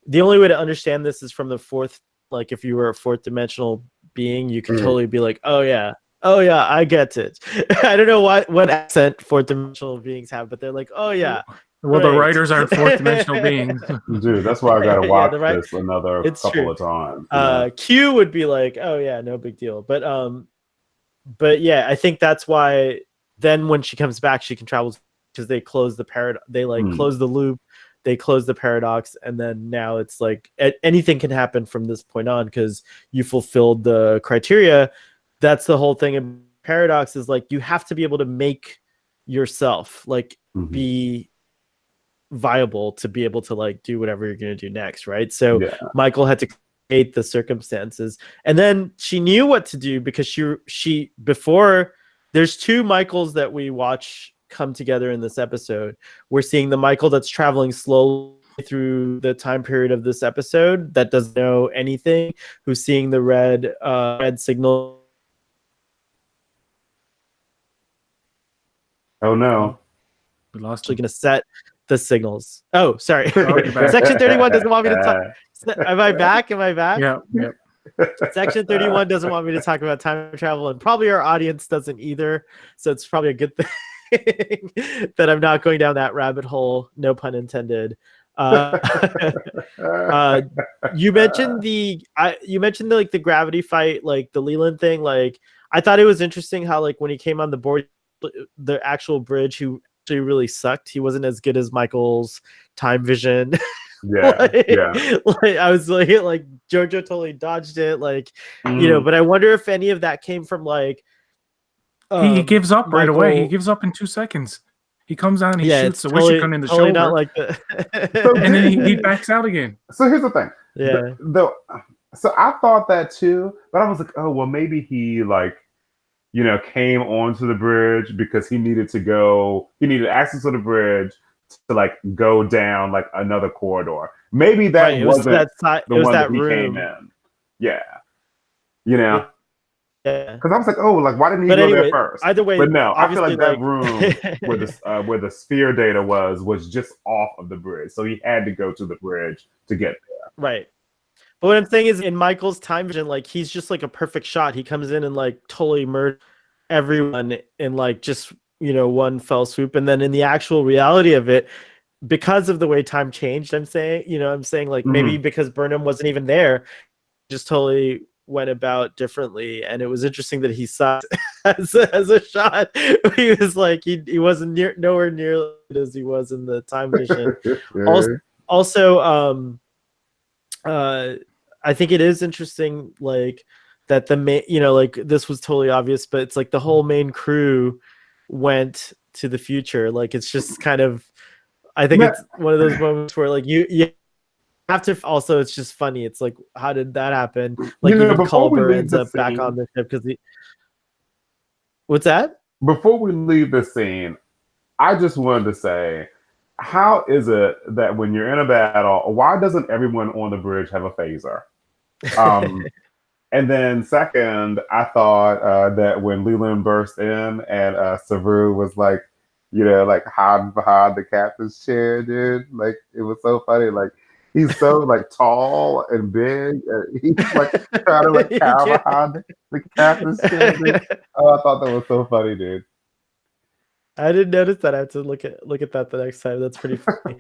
The only way to understand this is from the fourth. Like if you were a fourth dimensional being, you could totally be like, oh yeah, I get it. I don't know what accent fourth dimensional beings have, but they're like, oh yeah. Well, the writers aren't fourth dimensional beings. Dude, that's why I gotta watch this another couple of times. Q would be like, oh yeah, no big deal. But yeah, I think that's why then when she comes back, she can travel, because they close the close the loop. They close the paradox, and then now it's like anything can happen from this point on because you fulfilled the criteria. That's the whole thing of paradox, is like you have to be able to make yourself be viable to be able to like do whatever you're going to do next, right? So Yeah. Michael had to create the circumstances, and then she knew what to do because she before there's two Michaels that we watch come together in this episode. We're seeing the Michael that's traveling slowly through the time period of this episode that doesn't know anything, who's seeing the red signal. Oh no. We lost Actually him. going to set the signals. Oh, sorry. you're back. Section 31 doesn't want me to talk. Am I back? Yeah. Section 31 doesn't want me to talk about time travel, and probably our audience doesn't either. So it's probably a good thing that I'm not going down that rabbit hole. No pun intended. You mentioned the like the gravity fight, like the Leland thing. Like I thought it was interesting how like when he came on the board, the actual bridge, who actually really sucked. He wasn't as good as Michael's time vision. Like I was like Giorgio totally dodged it, like you know. But I wonder if any of that came from like he gives up right Michael, away. He gives up in 2 seconds. He comes down and he shoots the totally, Wishicon in the totally shoulder, not like and then he backs out again. So here's the thing. Yeah. So I thought that too, but I was like, oh well, maybe he like, you know, came onto the bridge because he needed access to the bridge to like go down like another corridor. Maybe that wasn't the one that he came in. Yeah. You know? Yeah. Because I was like, oh, like why didn't he go there first? Either way, but no, I feel like that room where the sphere data was just off of the bridge. So he had to go to the bridge to get there. Right. But what I'm saying is in Michael's time vision, like he's just like a perfect shot. He comes in and like totally murders everyone in like just, you know, one fell swoop. And then in the actual reality of it, because of the way time changed, I'm saying like maybe because Burnham wasn't even there, just totally went about differently. And it was interesting that he saw as a shot. He was like he wasn't nowhere near as he was in the time vision. Also I think it is interesting, like that the main, you know, like this was totally obvious, but it's like the whole main crew went to the future. Like it's just kind of, I think it's one of those moments where like you have to. Also, it's just funny. It's like, how did that happen? Like even Culber ends up back on the ship because he. What's that? Before we leave this scene, I just wanted to say, how is it that when you're in a battle, why doesn't everyone on the bridge have a phaser? And then second, I thought that when Leland burst in and Saru was like, you know, like hiding behind the captain's chair, dude, like it was so funny. Like he's so like tall and big, and he's like trying to like cower behind the captain's chair. Dude. Oh, I thought that was so funny, dude. I didn't notice that. I have to look at that the next time. That's pretty funny.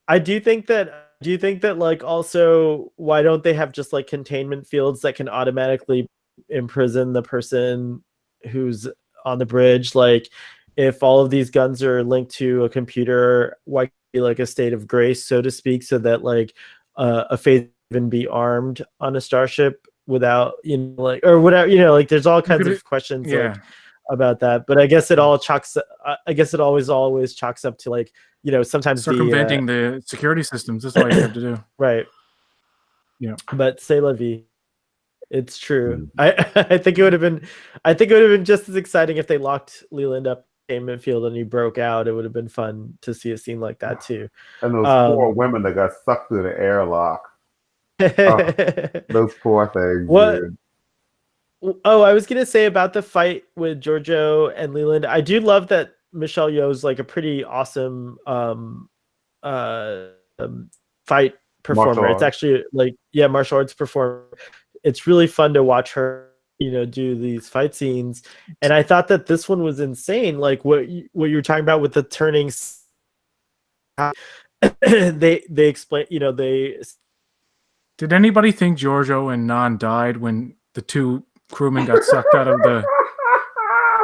I do think that like also why don't they have just like containment fields that can automatically imprison the person who's on the bridge? Like if all of these guns are linked to a computer, why be like a state of grace, so to speak, so that like a phase even be armed on a starship without, you know, like, or whatever, you know, like there's all kinds of questions like about that. But I guess it all always chalks up to like, you know, sometimes circumventing the security systems. That's what you have to do. Right. Yeah. But c'est la vie. It's true. I think it would have been just as exciting if they locked Leland up in containment field and he broke out. It would have been fun to see a scene like that too. And those poor women that got sucked through the airlock. Those poor things. What? Dude. Oh, I was gonna say about the fight with Giorgio and Leland. I do love that Michelle Yeoh's like a pretty awesome fight performer. It's actually like, yeah, martial arts performer. It's really fun to watch her, you know, do these fight scenes. And I thought that this one was insane. Like what you were talking about with the turning. They explain, you know, they. Did anybody think Giorgio and Nan died when the two crewmen got sucked out of the?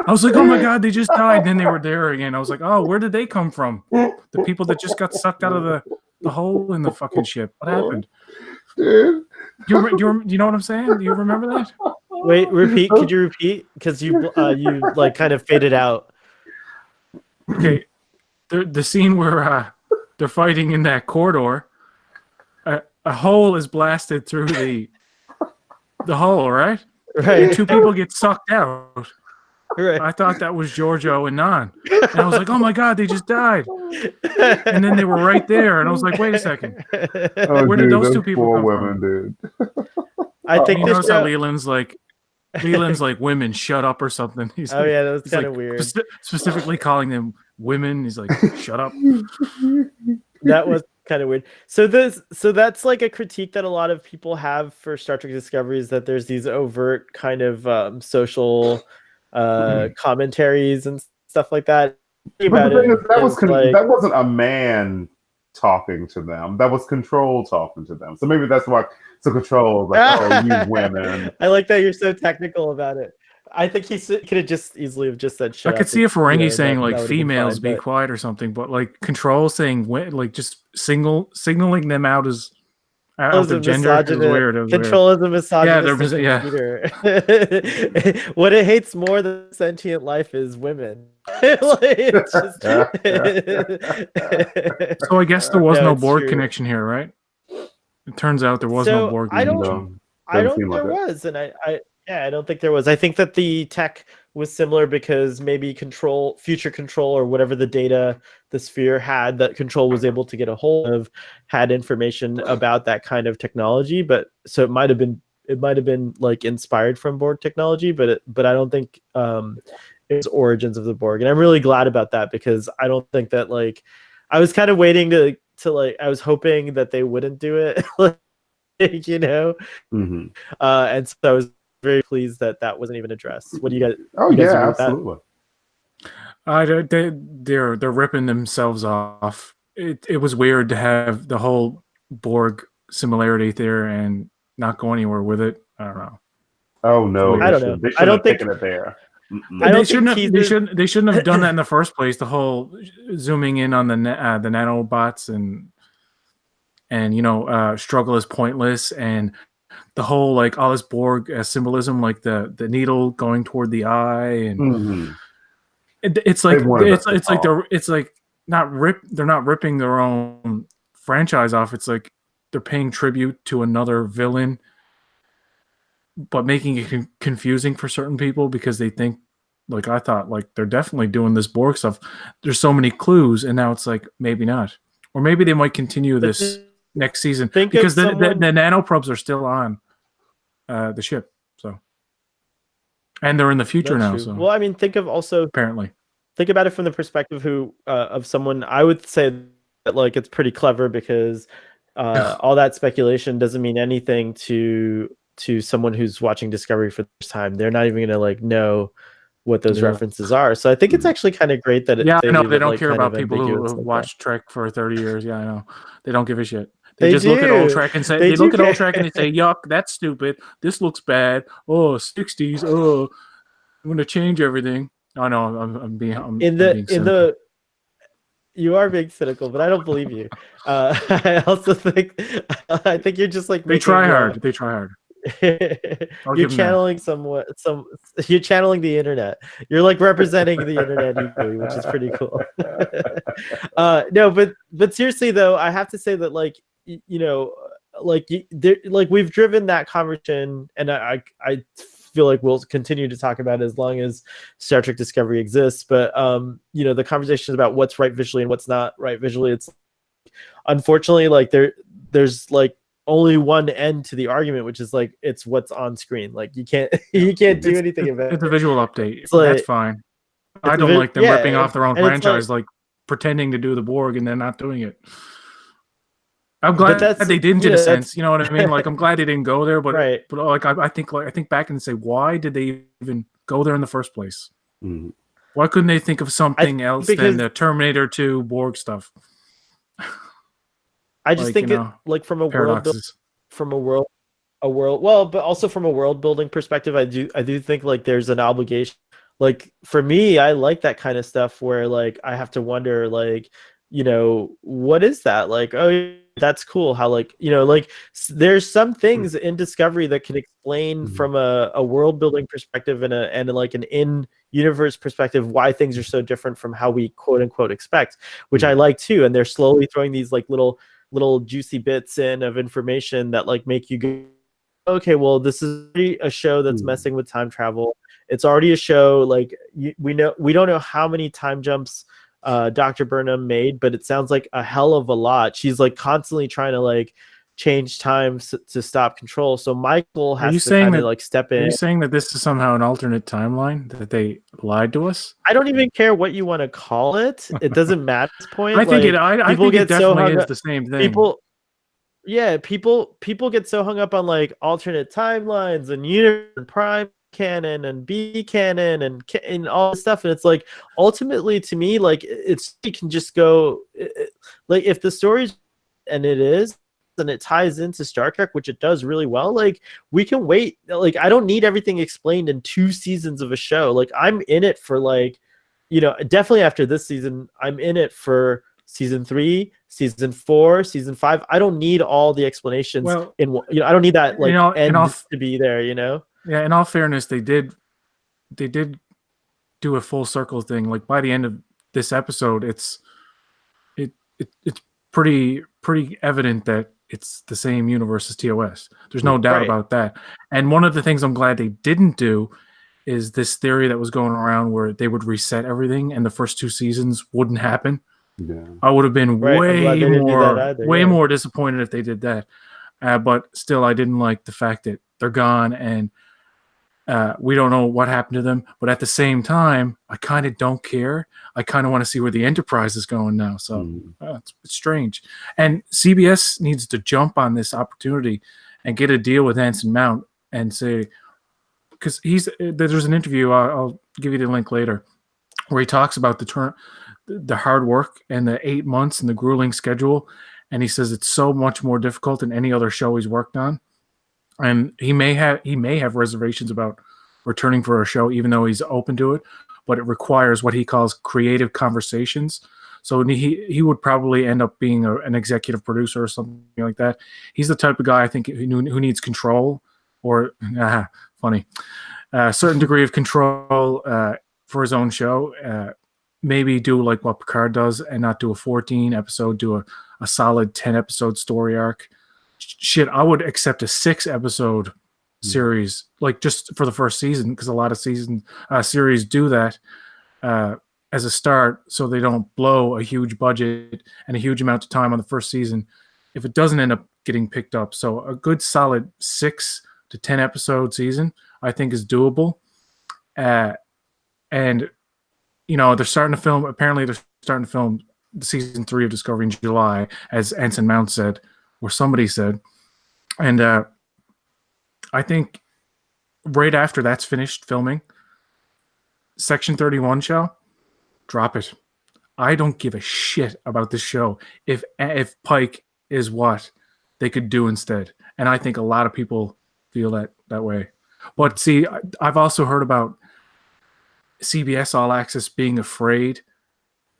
I was like, oh my god, they just died. Then they were there again. I was like, oh, where did they come from? The people that just got sucked out of the hole in the fucking ship. What happened? Dude. You know what I'm saying? Do you remember that? Wait, repeat. Could you repeat? Because you like kind of faded out. Okay. the scene where they're fighting in that corridor, a hole is blasted through the hole, right? Right. And two people get sucked out. Right. I thought that was Giorgio and Nan. And I was like, oh my God, they just died. And then they were right there. And I was like, wait a second. Oh, Where did dude, those two people poor come women, from? dude. I think You this notice how show- Leland's like, women, shut up or something. He's Oh yeah, that was he's kind of weird. Specifically calling them women. He's like, shut up. That was kind of weird. So that's like a critique that a lot of people have for Star Trek Discovery, is that there's these overt kind of social commentaries and stuff like that. But the thing is, Like, that wasn't a man talking to them. That was Control talking to them. So maybe that's why. So Control was like, "Oh, you women." I like that you're so technical about it. I think he could have just easily have just said shut I could up. see a Ferengi saying that like would've been females fine, be but- quiet or something, but like Control saying like just signaling them out as out their gender is weird. It was Control is a Yeah, misogynistic computer. What it hates more than sentient life is women. It's just... So I guess there was no it's Borg true. connection here, right? It turns out there was no Borg I don't. connection. I don't seem think like there it. was, and I don't think there was. I think that the tech was similar because maybe future control, or whatever the data the sphere had that Control was able to get a hold of, had information about that kind of technology. But so it might have been like inspired from Borg technology, but I don't think it's origins of the Borg. And I'm really glad about that, because I don't think that, like, I was kind of waiting to like, I was hoping that they wouldn't do it. You know, Mm-hmm. and so I was very pleased that wasn't even addressed. What do you guys? Oh you guys yeah, agree with that? absolutely. They're ripping themselves off. It was weird to have the whole Borg similarity there and not go anywhere with it. I don't know. Oh no, I don't know. They I don't have think- taken it there. Mm-mm. I don't They shouldn't think have. They shouldn't have done that in the first place. The whole zooming in on the nanobots and struggle is pointless, and the whole like all this Borg symbolism, like the needle going toward the eye, and Mhm. it's like They wanted us to it's like talk. they're not ripping their own franchise off. It's like they're paying tribute to another villain, but making it confusing for certain people because they think, like I thought, like they're definitely doing this Borg stuff. There's so many clues, and now it's like maybe not, or maybe they might continue this next season because the nanoprobes are still on the ship. So, and they're in the future now. So, well, I mean, think about it from the perspective of someone. I would say that, like, it's pretty clever, because all that speculation doesn't mean anything to someone who's watching Discovery for the first time. They're not even going to like know what those references are. So I think it's actually kind of great that they don't care about people who have watched Trek for 30 years. Yeah, I know. They don't give a shit. They just look at old Trek and say they look at old Trek and they say, "Yuck, that's stupid. This looks bad. Oh, 60s. Oh, I'm going to change everything." Oh no, I'm being cynical. You are being cynical, but I don't believe you. I also think you're just like They try hard. They try hard. You're channeling you're channeling the internet. You're like representing the internet equally, which is pretty cool. No, but seriously though, I have to say that, like, we've driven that conversation, and I feel like we'll continue to talk about it as long as Star Trek Discovery exists. But the conversations about what's right visually and what's not right visually, it's unfortunately like there's like only one end to the argument, which is like it's what's on screen. Like you can't do anything about it. It's a visual update. Like, that's fine. I don't like them ripping off their own franchise, like pretending to do the Borg and then not doing it. I'm glad that they didn't, in a sense. You know what I mean? Like, I'm glad they didn't go there, but right. But like I think back and say, why did they even go there in the first place? Mm-hmm. Why couldn't they think of something else than the Terminator 2 Borg stuff? I just think from a world, well, but also from a world building perspective, I do think like there's an obligation. Like for me, I like that kind of stuff where like I have to wonder, like, what is that? Like, oh, that's cool. How, like, like there's some things in Discovery that can explain from a world building perspective and like an in universe perspective why things are so different from how we quote unquote expect, which I like too. And they're slowly throwing these like little juicy bits in of information that like make you go, okay, well, this is already a show that's messing with time travel. It's already a show like we don't know how many time jumps Dr. Burnham made, but it sounds like a hell of a lot. She's like constantly trying to like change times to stop control. So Michael has to kind of like step in. Are you saying that this is somehow an alternate timeline, that they lied to us? I don't even care what you want to call it. It doesn't matter at this point. I think I think it definitely is the same thing. People get so hung up on like alternate timelines and universe and prime canon and B canon and all this stuff, and it's like ultimately to me like it can just go like if the story's and it is and it ties into Star Trek, which it does really well, like we can wait. Like I don't need everything explained in 2 seasons of a show. Like I'm in it for like definitely after this season I'm in it for season 3, season 4, season 5. I don't need all the explanations in I don't need that like end to be there, Yeah, in all fairness, they did do a full circle thing. Like by the end of this episode, it's pretty evident that it's the same universe as TOS. There's no doubt about that. And one of the things I'm glad they didn't do is this theory that was going around where they would reset everything and the first 2 seasons wouldn't happen. Yeah. I would have been way more disappointed if they did that. But still, I didn't like the fact that they're gone and we don't know what happened to them. But at the same time, I kind of don't care. I kind of want to see where the Enterprise is going now. So it's strange. And CBS needs to jump on this opportunity and get a deal with Anson Mount and say, because there's an interview, I'll give you the link later, where he talks about the hard work and the 8 months and the grueling schedule. And he says it's so much more difficult than any other show he's worked on. And he may have reservations about returning for a show, even though he's open to it, but it requires what he calls creative conversations. So he would probably end up being an executive producer or something like that. He's the type of guy I think who needs control or funny, a certain degree of control for his own show. Maybe do like what Picard does and not do a 14 episode, do a solid 10 episode story arc. Shit, I would accept a 6 episode series, like just for the first season, because a lot of series do that as a start, so they don't blow a huge budget and a huge amount of time on the first season if it doesn't end up getting picked up. So a good solid 6 to 10 episode season, I think, is doable. And they're starting to film. Apparently, they're starting to film the season 3 of Discovery in July, as Anson Mount said, or somebody said. And I think right after that's finished filming, Section 31 show, drop it. I don't give a shit about this show if Pike is what they could do instead. And I think a lot of people feel that way. But see, I've also heard about CBS All Access being afraid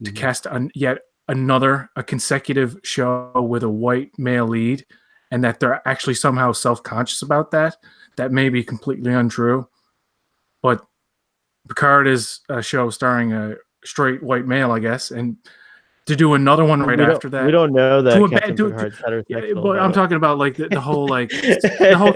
to cast yet another consecutive show with a white male lead, and that they're actually somehow self-conscious about that. That may be completely untrue, but Picard is a show starring a straight white male, I guess, and to do another one after that, we don't know that Captain Picard's heterosexual. But I'm talking about like the whole like the whole.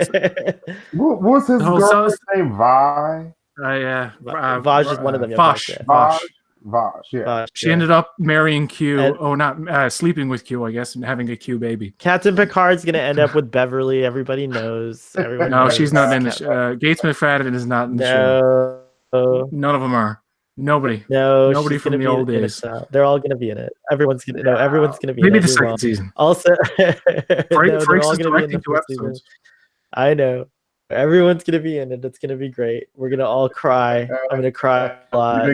What was his girlfriend's name? Vi. Vaj is one of them. Vaj, yeah. She ended up marrying Q. Not sleeping with Q, I guess, and having a Q baby. Captain Picard's gonna end up with Beverly. Everybody knows. She's not in the show. Gates McFadden is not in the show. None of them are. Nobody. Nobody from the old days. They're all gonna be in it. Everyone's gonna be maybe in it. The second season. Also, Frakes is directing 2 episodes. I know. Everyone's gonna be in it. It's gonna be great. We're gonna all cry. I'm gonna cry a lot.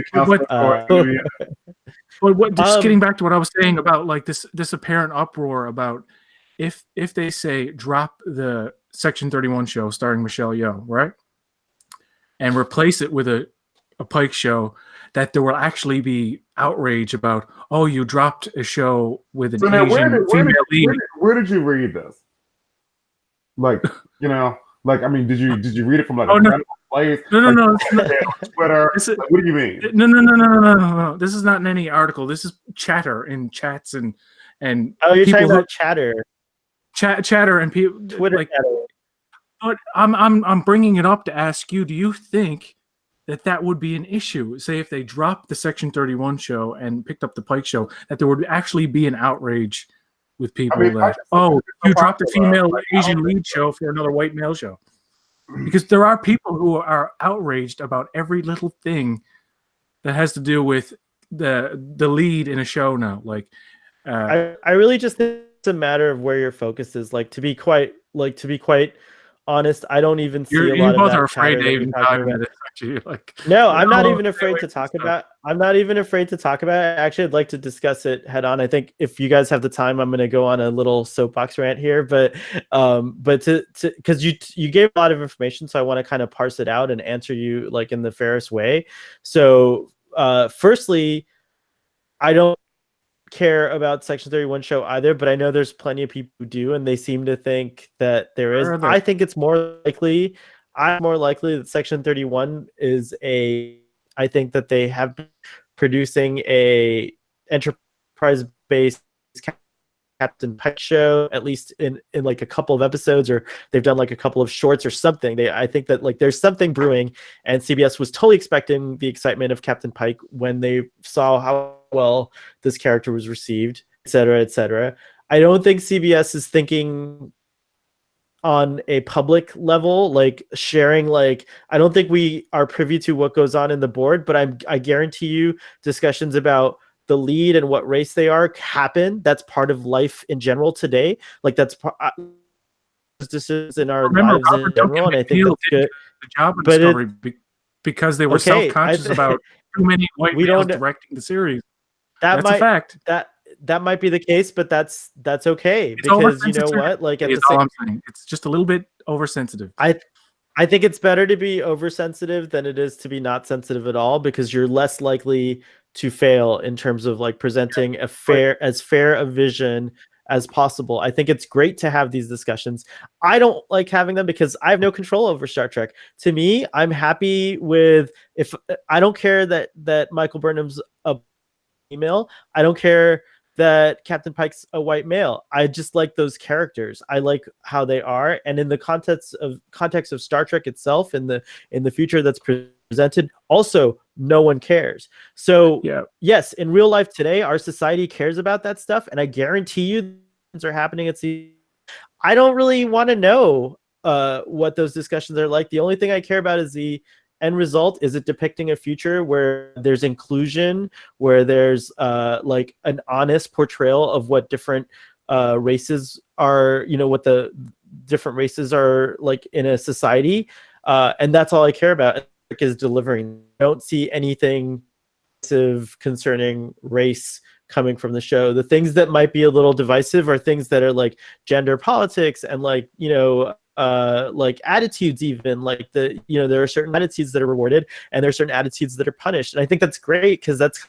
But just getting back to what I was saying about like this apparent uproar about if they say drop the Section 31 show starring Michelle Yeoh, right, and replace it with a a Pike show, that there will actually be outrage about, oh, you dropped a show with an Asian female lead. Where did you read this? Like, I mean, did you read it from like a friend place? No. Twitter. What do you mean? No. This is not in any article. This is chatter in chats and oh, you're talking about chatter. Chatter and people Twitter chatter. But I'm bringing it up to ask you: do you think that would be an issue? Say if they dropped the Section 31 show and picked up the Pike show, that there would actually be an outrage with people that you dropped a female Asian lead show for another white male show, because there are people who are outraged about every little thing that has to do with the lead in a show now. Like, I really just think it's a matter of where your focus is. Like, to be quite honest, I don't even see a lot of that. You both are afraid to even talk about it. No, I'm not even afraid to talk about. I'm not even afraid to talk about it. Actually, I'd like to discuss it head on. I think if you guys have the time, I'm going to go on a little soapbox rant here. But because you gave a lot of information, so I want to kind of parse it out and answer you like in the fairest way. So, firstly, I don't care about Section 31 show either, but I know there's plenty of people who do, and they seem to think that there is. I think it's more likely. I'm more likely that Section 31 is I think that they have been producing a enterprise-based Captain Pike show, at least in like a couple of episodes, or they've done like a couple of shorts or something. I think that like there's something brewing, and CBS was totally expecting the excitement of Captain Pike when they saw how well this character was received, etc., etc. I don't think CBS is thinking on a public level, like sharing, like I don't think we are privy to what goes on in the board, but I guarantee you discussions about the lead and what race they are happen. That's part of life in general today. Like that's decisions in our lives in general, and I think that's good. The job of Discovery because they were self-conscious about too many white males directing the series. That's a fact. That might be the case, but that's okay, because you know what? Like it's just a little bit oversensitive. I think it's better to be oversensitive than it is to be not sensitive at all, because you're less likely to fail in terms of like presenting as fair a vision as possible. I think it's great to have these discussions. I don't like having them because I have no control over Star Trek. To me, I'm happy with I don't care that Michael Burnham's a female. I don't care that Captain Pike's a white male. I just like those characters. I like how they are, and in the context of Star Trek itself, in the future that's presented, also no one cares. So yes, in real life today, our society cares about that stuff, and I guarantee you things are happening at sea. I don't really want to know what those discussions are like. The only thing I care about is the end result. Is it depicting a future where there's inclusion, where there's like an honest portrayal of what different races are, what the different races are like in a society, and that's all I care about is delivering. I don't see anything concerning race coming from the show. The things that might be a little divisive are things that are like gender politics and like like attitudes, even like there are certain attitudes that are rewarded and there are certain attitudes that are punished, and I think that's great because that's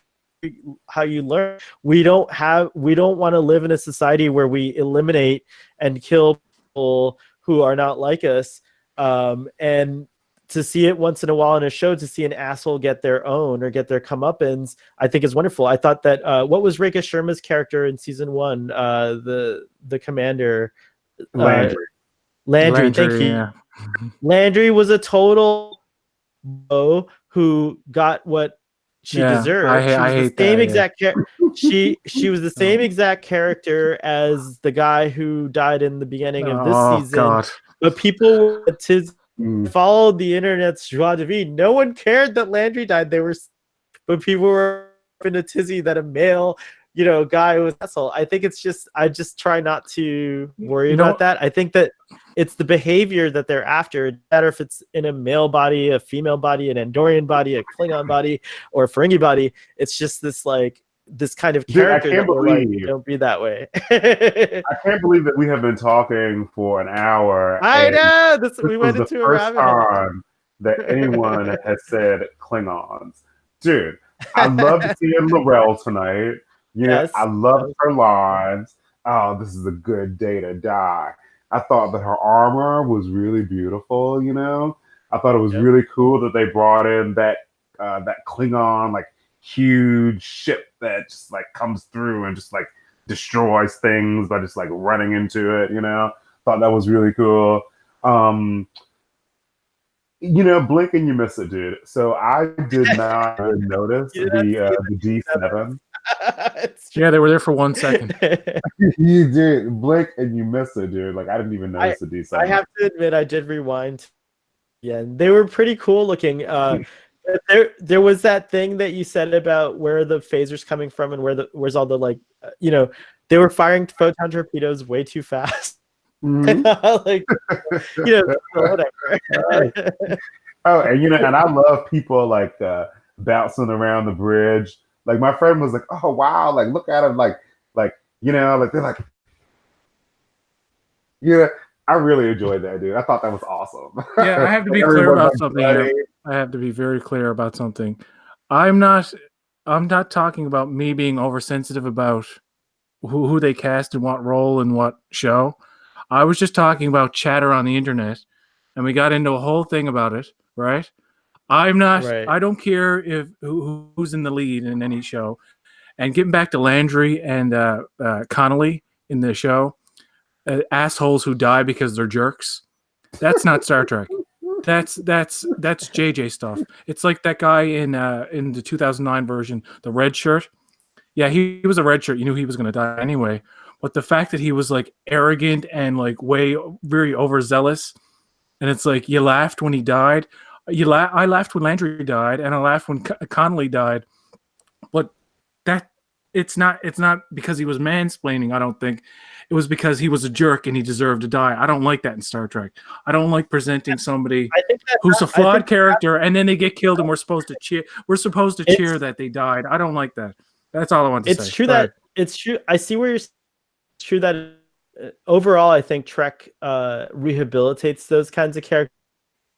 how you learn. We don't want to live in a society where we eliminate and kill people who are not like us, and to see it once in a while in a show, to see an asshole get their own or get their comeuppance, I think is wonderful. I thought that what was Rekha Sharma's character in season 1, the commander, Landry, thank you. Yeah. Landry was a total who got what she deserved. She was the same exact character as the guy who died in the beginning of this season. God. But people followed the internet's joie de vivre. No one cared that Landry died. But people were in a tizzy that a male guy was asshole. I think I just try not to worry about that. I think that it's the behavior that they're after. It doesn't matter if it's in a male body, a female body, an Andorian body, a Klingon body, or a Ferengi body. It's just this kind of character that we're like, don't be that way. I can't believe that we have been talking for an hour. I know. We went into a rabbit hole. that anyone has said Klingons. Dude, I love seeing Laurel tonight. Yes. I loved her lines. Oh, this is a good day to die. I thought that her armor was really beautiful, I thought it was Yep. really cool that they brought in that Klingon like huge ship that just like comes through and just like destroys things by just like running into it, Thought that was really cool. Blink and you miss it, dude. So I did not really notice the D7. Yeah, they were there for 1 second. You did blink and you missed it, dude. Like I didn't even notice the D7. I have to admit, I did rewind. Yeah, they were pretty cool looking. There was that thing that you said about where the phaser's coming from and where's all the like, they were firing photon torpedoes way too fast. Mhm. Like, whatever. Oh, and I love people like bouncing around the bridge. Like my friend was like, "Oh wow, like look at him, like like they're like, yeah." I really enjoyed that, dude. I thought that was awesome. Yeah, I have to be clear about something here. I have to be very clear about something. I'm not talking about me being oversensitive about who they cast and what role and what show. I was just talking about chatter on the internet, and we got into a whole thing about it, right? I'm not. Right. I don't care if who's in the lead in any show. And getting back to Landry and Connolly in the show, assholes who die because they're jerks. That's not Star Trek. That's JJ stuff. It's like that guy in the 2009 version, the red shirt. Yeah, he was a red shirt. You knew he was going to die anyway. But the fact that he was like arrogant and like very overzealous, and it's like you laughed when he died. I laughed when Landry died, and I laughed when Connolly died. But it's not because he was mansplaining. I don't think it was because he was a jerk and he deserved to die. I don't like that in Star Trek. I don't like presenting somebody who's a flawed character and then they get killed and we're supposed to cheer. We're supposed to cheer that they died. I don't like that. That's all I want to say. It's true. I see where it's true that overall, I think Trek rehabilitates those kinds of characters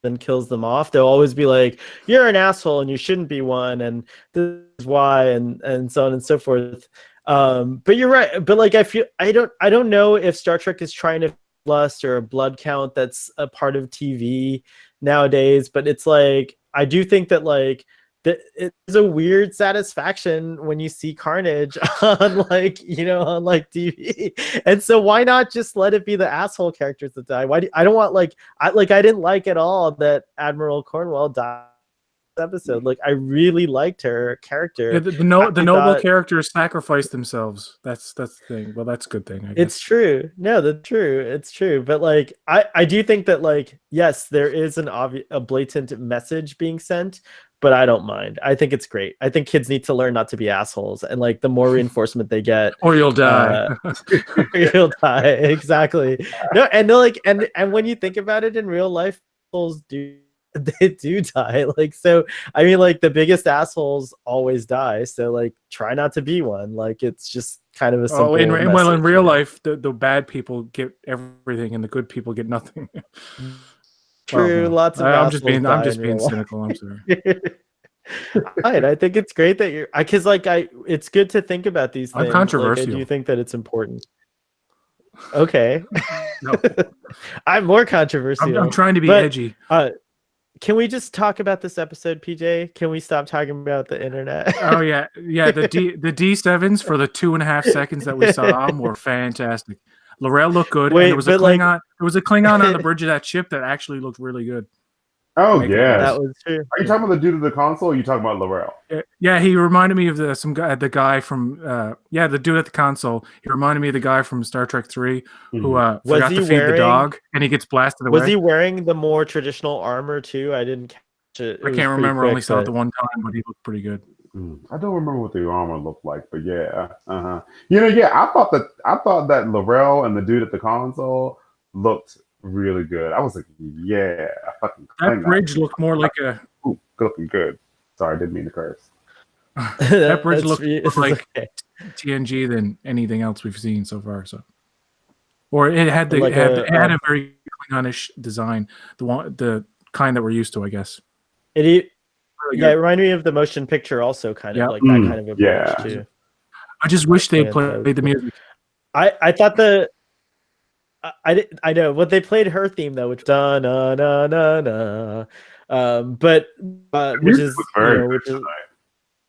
and kills them off. They'll always be like, "You're an asshole and you shouldn't be one," and this is why, and so on and so forth. But you're right. But like, I don't know if Star Trek is trying to lust or a blood count that's a part of TV nowadays. But it's like, I do think that like it's a weird satisfaction when you see carnage on like TV, and so why not just let it be the asshole characters that die? I don't want I didn't like at all that Admiral Cornwell died this episode. Like I really liked her character. Yeah, the noble characters sacrifice themselves. That's the thing. Well, that's a good thing, I guess. It's true. No, that's true. It's true. But like I do think that like yes, there is a blatant message being sent. But I don't mind. I think it's great. I think kids need to learn not to be assholes, and like the more reinforcement they get, or you'll die. You'll die. Exactly. No, and when you think about it in real life, assholes they do die. Like so, I mean, like the biggest assholes always die. So like, try not to be one. Like it's just kind of a simple. In real life, the bad people get everything, and the good people get nothing. True, lots of. I'm just being cynical. I'm sorry. I think it's great that you're, because it's good to think about these things. I'm controversial. Like, I do think that it's important. Okay. No. I'm more controversial. I'm trying to be edgy. Can we just talk about this episode, PJ? Can we stop talking about the internet? Oh yeah. The D7s for the 2.5 seconds that we saw them were fantastic. Laurel looked good. Wait, and there was a Klingon on the bridge of that ship that actually looked really good. Oh yeah, that was true. Are you talking about the dude at the console? Or are you talking about Laurel? Yeah, he reminded me of the guy from the dude at the console. He reminded me of the guy from Star Trek 3 who forgot to feed the dog and he gets blasted away. Was he wearing the more traditional armor too? I didn't catch it. I can't remember. I only saw it the one time, but he looked pretty good. I don't remember what the armor looked like, but yeah, I thought that Laurel and the dude at the console looked really good. I was like, yeah, that bridge looked more like a looking good. Sorry, I didn't mean to curse. That bridge looked more like TNG than anything else we've seen so far. So, or it had a very Klingonish design. The kind that we're used to, I guess. It Really it reminded me of the motion picture, also kind of Yeah. like that kind of approach Yeah. too. I just wish they Yeah, that was played the cool. music. I thought I know what they played her theme though, which da na na na na, but which music is was very good which is tonight.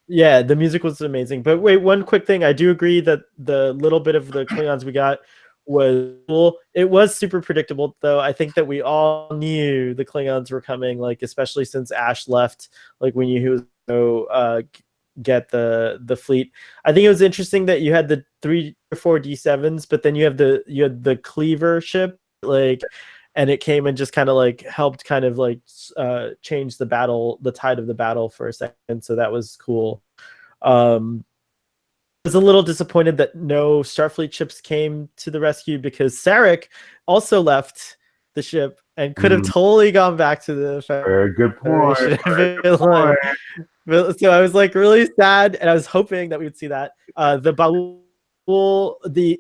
yeah, the music was amazing. But wait, one quick thing, I do agree that the little bit of the Klingons we got was cool. It was super predictable though. I think that we all knew the Klingons were coming, like especially since Ash left, like we knew he was going to get the fleet. I think it was interesting that you had the 3 or 4 D7s, but then you had the cleaver ship, like, and it came and just kind of like helped kind of like change the tide of the battle for a second. So that was cool. I was a little disappointed that no Starfleet ships came to the rescue, because Sarek also left the ship and could have totally gone back to the Very good point. Federation. So I was like really sad, and I was hoping that we would see that. The Baul, the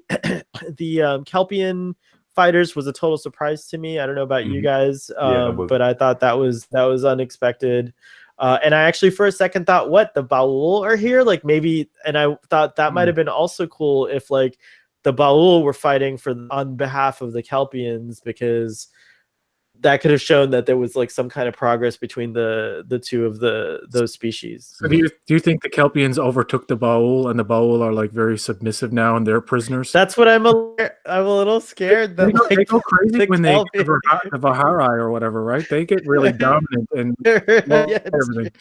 Kelpian fighters was a total surprise to me. I don't know about you guys, but I thought that was unexpected. And I actually for a second thought, what, the Baul are here? Like maybe, and I thought that might have been also cool if like the Baul were fighting on behalf of the Kelpians, because that could have shown that there was like some kind of progress between the two of those species. So do you think the Kelpians overtook the Baul, and the Baul are like very submissive now and they're prisoners? That's what I'm a little scared that they go crazy when they get Kelpian... the Vahari or whatever, right? They get really dominant and yeah, everything.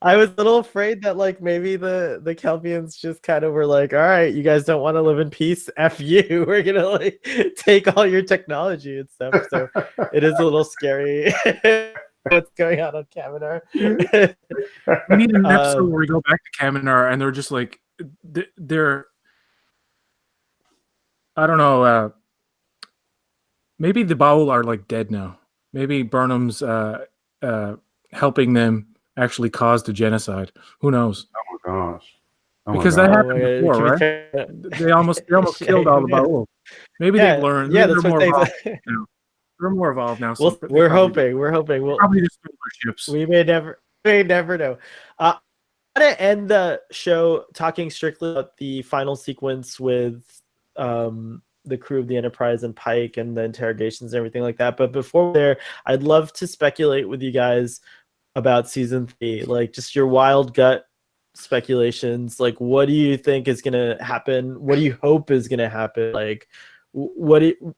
I was a little afraid that like maybe the Kelpians just kind of were like, all right, you guys don't want to live in peace, F you, we're gonna like take all your technology and stuff. So it is a little scary what's going on Kaminar. We need an episode where we go back to Kaminar and they're just like they're I don't know, maybe the Baul are like dead now. Maybe Burnham's helping them actually caused the genocide. Who knows? Oh my gosh. Because that happened before, right? They almost killed all the Baul. Maybe they've learned. Yeah, maybe that's what they're more evolved now. So we're hoping. We'll probably just ships. We may never know. I'm gonna end the show talking strictly about the final sequence with the crew of the Enterprise and Pike and the interrogations and everything like that. But before there, I'd love to speculate with you guys about season 3, like just your wild gut speculations. Like, what do you think is gonna happen? What do you hope is gonna happen? Like,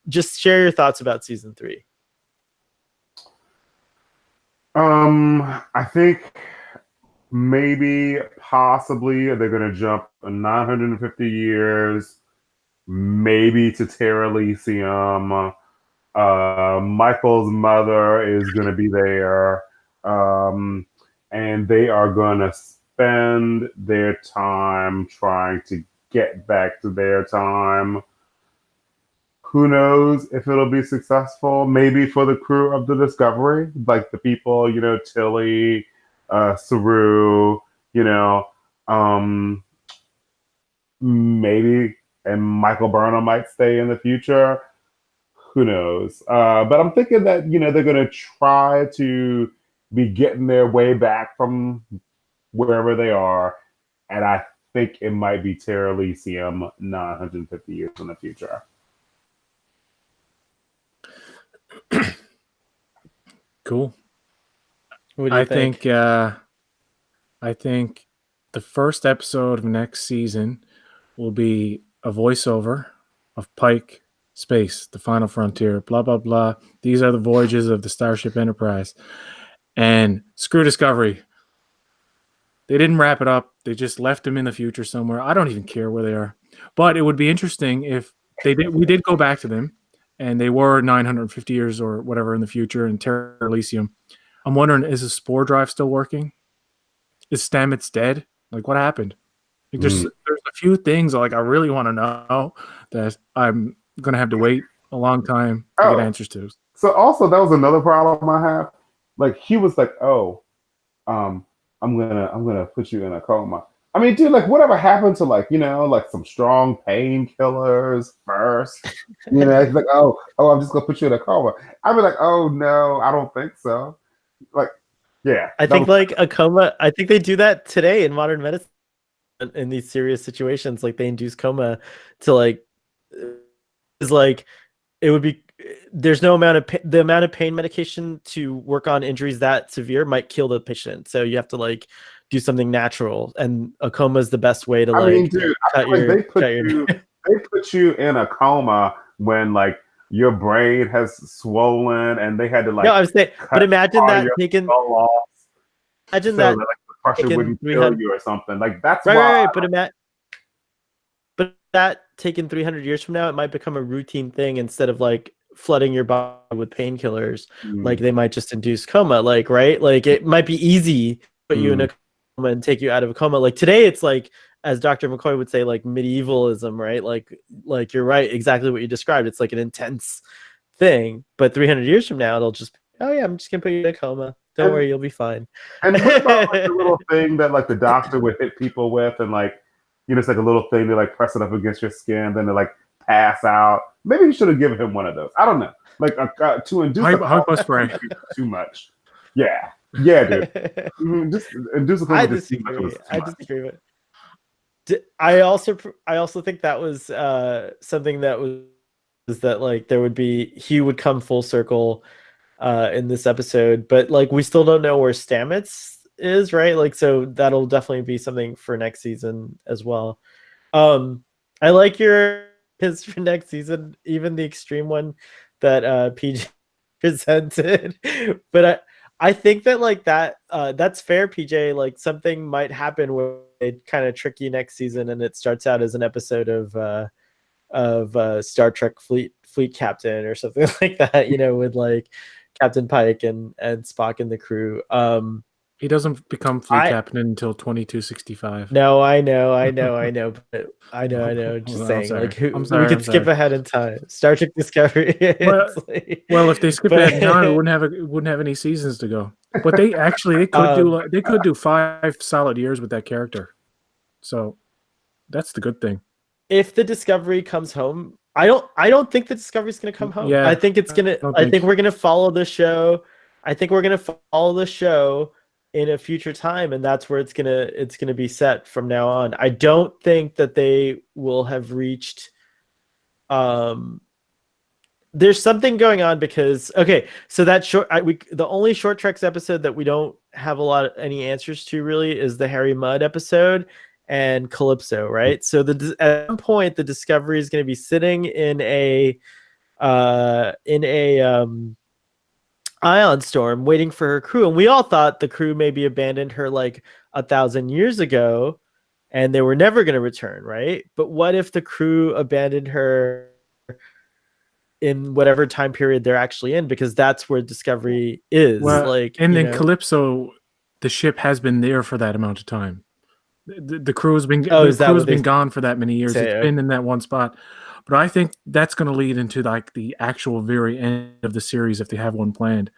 just share your thoughts about season 3. I think maybe possibly they're gonna jump 950 years, maybe to Terra Elysium. Michael's mother is gonna be there, and they are gonna spend their time trying to get back to their time. Who knows if it'll be successful? Maybe for the crew of the Discovery, like the people, Tilly, Saru, maybe, and Michael Burnham might stay in the future. Who knows? But I'm thinking that, they're going to try to be getting their way back from wherever they are. And I think it might be Terra Elysium 950 years in the future. Cool. What do you think? I think the first episode of next season will be a voiceover of Pike, space, the final frontier, blah blah blah. These are the voyages of the Starship Enterprise, and screw Discovery. They didn't wrap it up. They just left them in the future somewhere. I don't even care where they are. But it would be interesting if they did. We did go back to them. And they were 950 years or whatever in the future in Terra Elysium. I'm wondering, is the spore drive still working? Is Stamets dead? Like, what happened? Like, there's a few things like I really want to know that I'm gonna have to wait a long time to get answers to. So also that was another problem I have. Like he was like, I'm gonna put you in a coma. I mean, dude, like whatever happened to like some strong painkillers first? He's like, oh, I'm just gonna put you in a coma. I'd be like, oh no, I don't think so. Like, yeah, I think like a coma. I think they do that today in modern medicine in these serious situations. Like they induce coma to like is like it would be. There's no amount of the amount of pain medication to work on injuries that severe might kill the patient. So you have to like do something natural, and a coma is the best way to I mean, like dude, I cut feel like your they put you in a coma when like your brain has swollen and they had to No, like I was saying, but cut imagine part of that your taken. skull off Imagine so that that like the pressure taken wouldn't kill 300. you or something. Like that's Right, why. right, right. But that taken 300 years from now, it might become a routine thing instead of like flooding your body with painkillers. Like they might just induce coma. Like right, like it might be easy to put you in a coma and take you out of a coma. Like today, it's like as Dr. McCoy would say, like medievalism, right? Like you're right, exactly what you described. It's like an intense thing. But 300 years from now, it'll just oh yeah, I'm just gonna put you in a coma. Don't worry, you'll be fine. And what about like the little thing that like the doctor would hit people with, and like it's like a little thing they like press it up against your skin, then they like pass out. Maybe you should have given him one of those. I don't know, like to induce hypospray too much. Yeah, dude. Just induce a coma too much. I disagree with. I also think that was something that was that like there would be he would come full circle in this episode, but like we still don't know where Stamets is, right? Like so that'll definitely be something for next season as well. I like his for next season, even the extreme one that PJ presented, but I think that like that's fair, PJ. Like something might happen where they kind of trick you next season, and it starts out as an episode of Star Trek Fleet Captain or something like that. With like Captain Pike and Spock and the crew. He doesn't become fleet captain until 2265. No, I know. But I know. Just saying, like, we could skip ahead in time. Star Trek Discovery. Well, if they skip ahead in time, we wouldn't have any seasons to go. But they could do 5 solid years with that character. So that's the good thing. If the Discovery comes home, I don't think the Discovery's gonna come home. Yeah, I think we're gonna follow the show. I think we're gonna follow the show in a future time, and that's where it's gonna be set from now on. I don't think that they will have reached there's something going on because so that the only Short Treks episode that we don't have any answers to really is the Harry Mudd episode and Calypso, right? So at some point the Discovery is going to be sitting in a ion storm waiting for her crew, and we all thought the crew maybe abandoned her like 1,000 years ago and they were never going to return, right? But what if the crew abandoned her in whatever time period they're actually in, because that's where Discovery is. Then Calypso, the ship has been there for that amount of time. The crew has been gone for that many years. It's been in that one spot. But I think that's going to lead into like the actual very end of the series if they have one planned.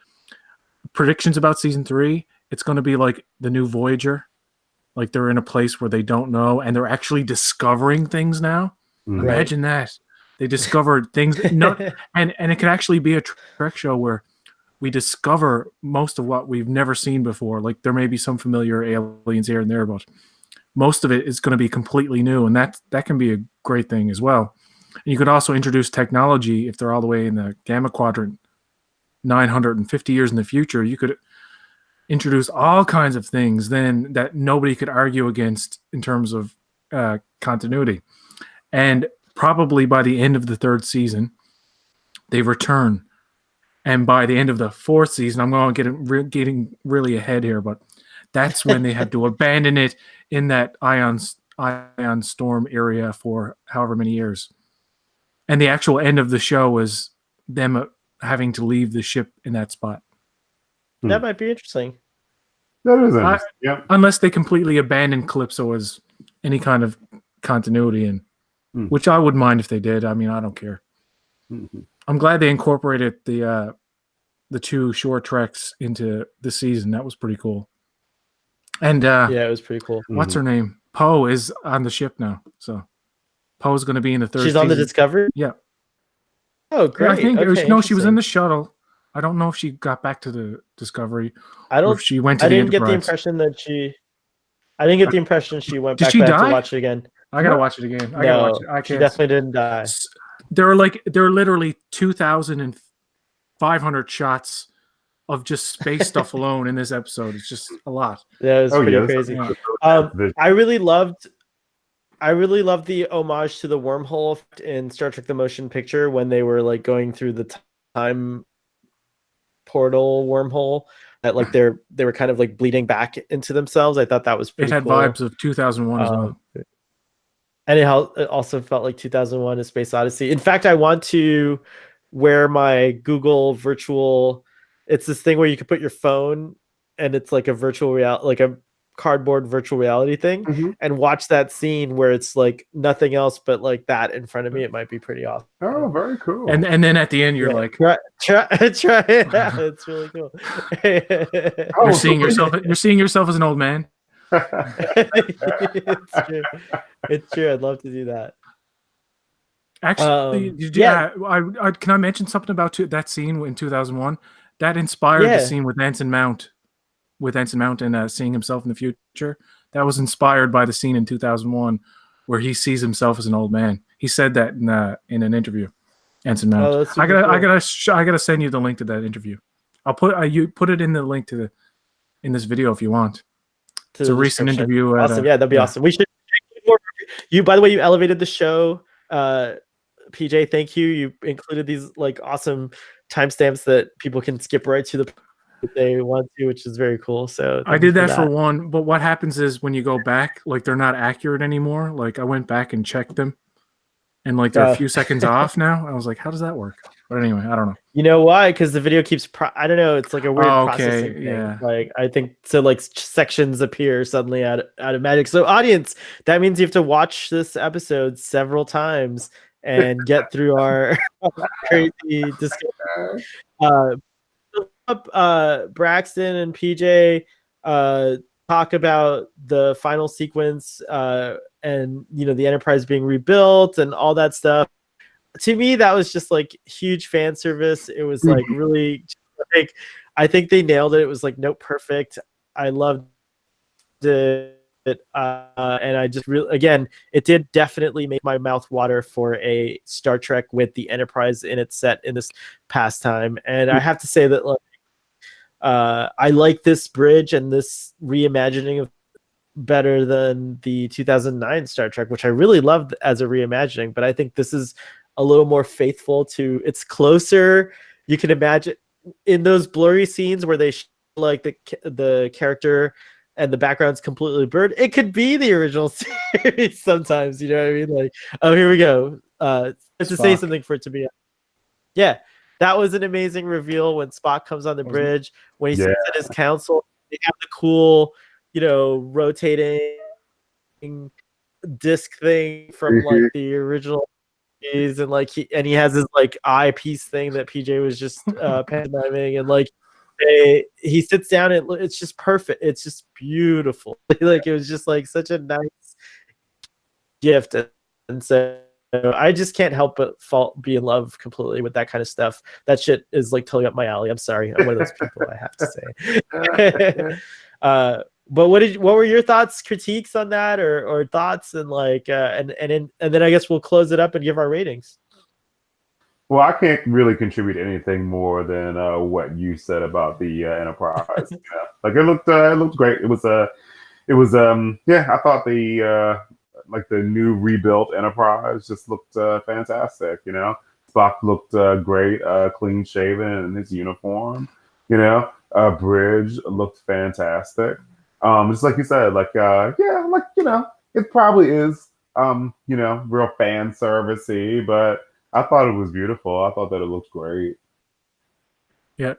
Predictions about season 3, it's going to be like the new Voyager. Like they're in a place where they don't know and they're actually discovering things now. Right. Imagine that. They discovered things and it can actually be a Trek show where we discover most of what we've never seen before. Like there may be some familiar aliens here and there, but most of it is going to be completely new, and that can be a great thing as well. And you could also introduce technology if they're all the way in the Gamma Quadrant 950 years in the future. You could introduce all kinds of things then that nobody could argue against in terms of continuity. And probably by the end of the 3rd season, they return. And by the end of the 4th season, I'm going to getting really ahead here, but that's when they have to abandon it in that ion storm area for however many years. And the actual end of the show is them having to leave the ship in that spot. That might be interesting. That is interesting. Yeah. Unless they completely abandon Calypso as any kind of continuity, and which I wouldn't mind if they did. I mean, I don't care. Mm-hmm. I'm glad they incorporated the 2 short treks into the season. That was pretty cool. And it was pretty cool. What's her name? Poe is on the ship now, so Poe's going to be in the 3rd. She's on the Discovery. Yeah. Oh, great! Yeah, I think she was in the shuttle, I don't know if she got back to the Discovery I or don't. if she went to I the didn't get the Enterprise. impression that she. I didn't get the impression she went Did back, she but I have to die? watch it again. I gotta watch it again. I gotta watch No, it. I she can't. definitely didn't die. There are literally 2,500 shots of just space stuff alone in this episode. It's just a lot. Yeah, it was pretty crazy. I really loved the homage to the wormhole in Star Trek: The Motion Picture when they were like going through the time portal wormhole. That like they were kind of like bleeding back into themselves. I thought that was pretty. It had cool. vibes of 2001 as well. And it also felt like 2001: A Space Odyssey. In fact, I want to wear my Google virtual. It's this thing where you can put your phone, and it's like a virtual reality, like a cardboard virtual reality thing, and watch that scene where it's like nothing else but like that in front of me. It might be pretty awesome. Oh, very cool. And then at the end, you're like, try it. Yeah, it's really cool. You're seeing yourself. You're seeing yourself as an old man. It's true. It's true. I'd love to do that. Actually, can I mention something about that scene in 2001? That inspired the scene with Anson Mount and seeing himself in the future. That was inspired by the scene in 2001 where he sees himself as an old man. He said that in an interview. Anson Mount. I gotta send you the link to that interview. I'll put it in the link in this video if you want. It's a recent interview. Awesome. That'd be awesome. We should. By the way, you elevated the show. PJ, thank you. You included these like awesome timestamps that people can skip right to if they want to, which is very cool. So I did that for one, but what happens is when you go back, like they're not accurate anymore. Like I went back and checked them, and like they're a few seconds off now. I was like, how does that work? But anyway, I don't know. You know why? Because the video keeps. I don't know. It's like a weird processing thing. Yeah. Like I think so. Like sections appear suddenly out of magic. So audience, that means you have to watch this episode several times and get through our crazy discussion. Braxton and PJ talk about the final sequence and the Enterprise being rebuilt and all that stuff. To me, that was just like huge fan service. It was like really, I think they nailed it. It was like note perfect. I loved it. And I just really, again, it did definitely make my mouth water for a Star Trek with the Enterprise in its set in this pastime. And I have to say that like, I like this bridge and this reimagining of better than the 2009 Star Trek, which I really loved as a reimagining. But I think this is a little more faithful to. It's closer. You can imagine in those blurry scenes where they like the character and the background's completely blurred. It could be the original series sometimes. You know what I mean? Like, oh, here we go. To say something for it to be. Yeah. That was an amazing reveal when Spock comes on the bridge, when he sits at his council. They have the cool, rotating disc thing from like the original series, and like he has his like eyepiece thing that PJ was just pantomiming, and like he sits down and it's just perfect. It's just beautiful. Like it was just like such a nice gift, and so. I just can't help but be in love completely with that kind of stuff. That shit is like totally up my alley. I'm sorry. I'm one of those people, I have to say. But what were your thoughts, critiques on that, or thoughts, and like and then I guess we'll close it up and give our ratings. Well, I can't really contribute anything more than what you said about the Enterprise. Like it looked great. It was I thought the new rebuilt Enterprise just looked fantastic. Spock looked great, clean shaven in his uniform. Bridge looked fantastic. Just like you said, it probably is, real fan servicey, but I thought it was beautiful. I thought that it looked great. Yeah,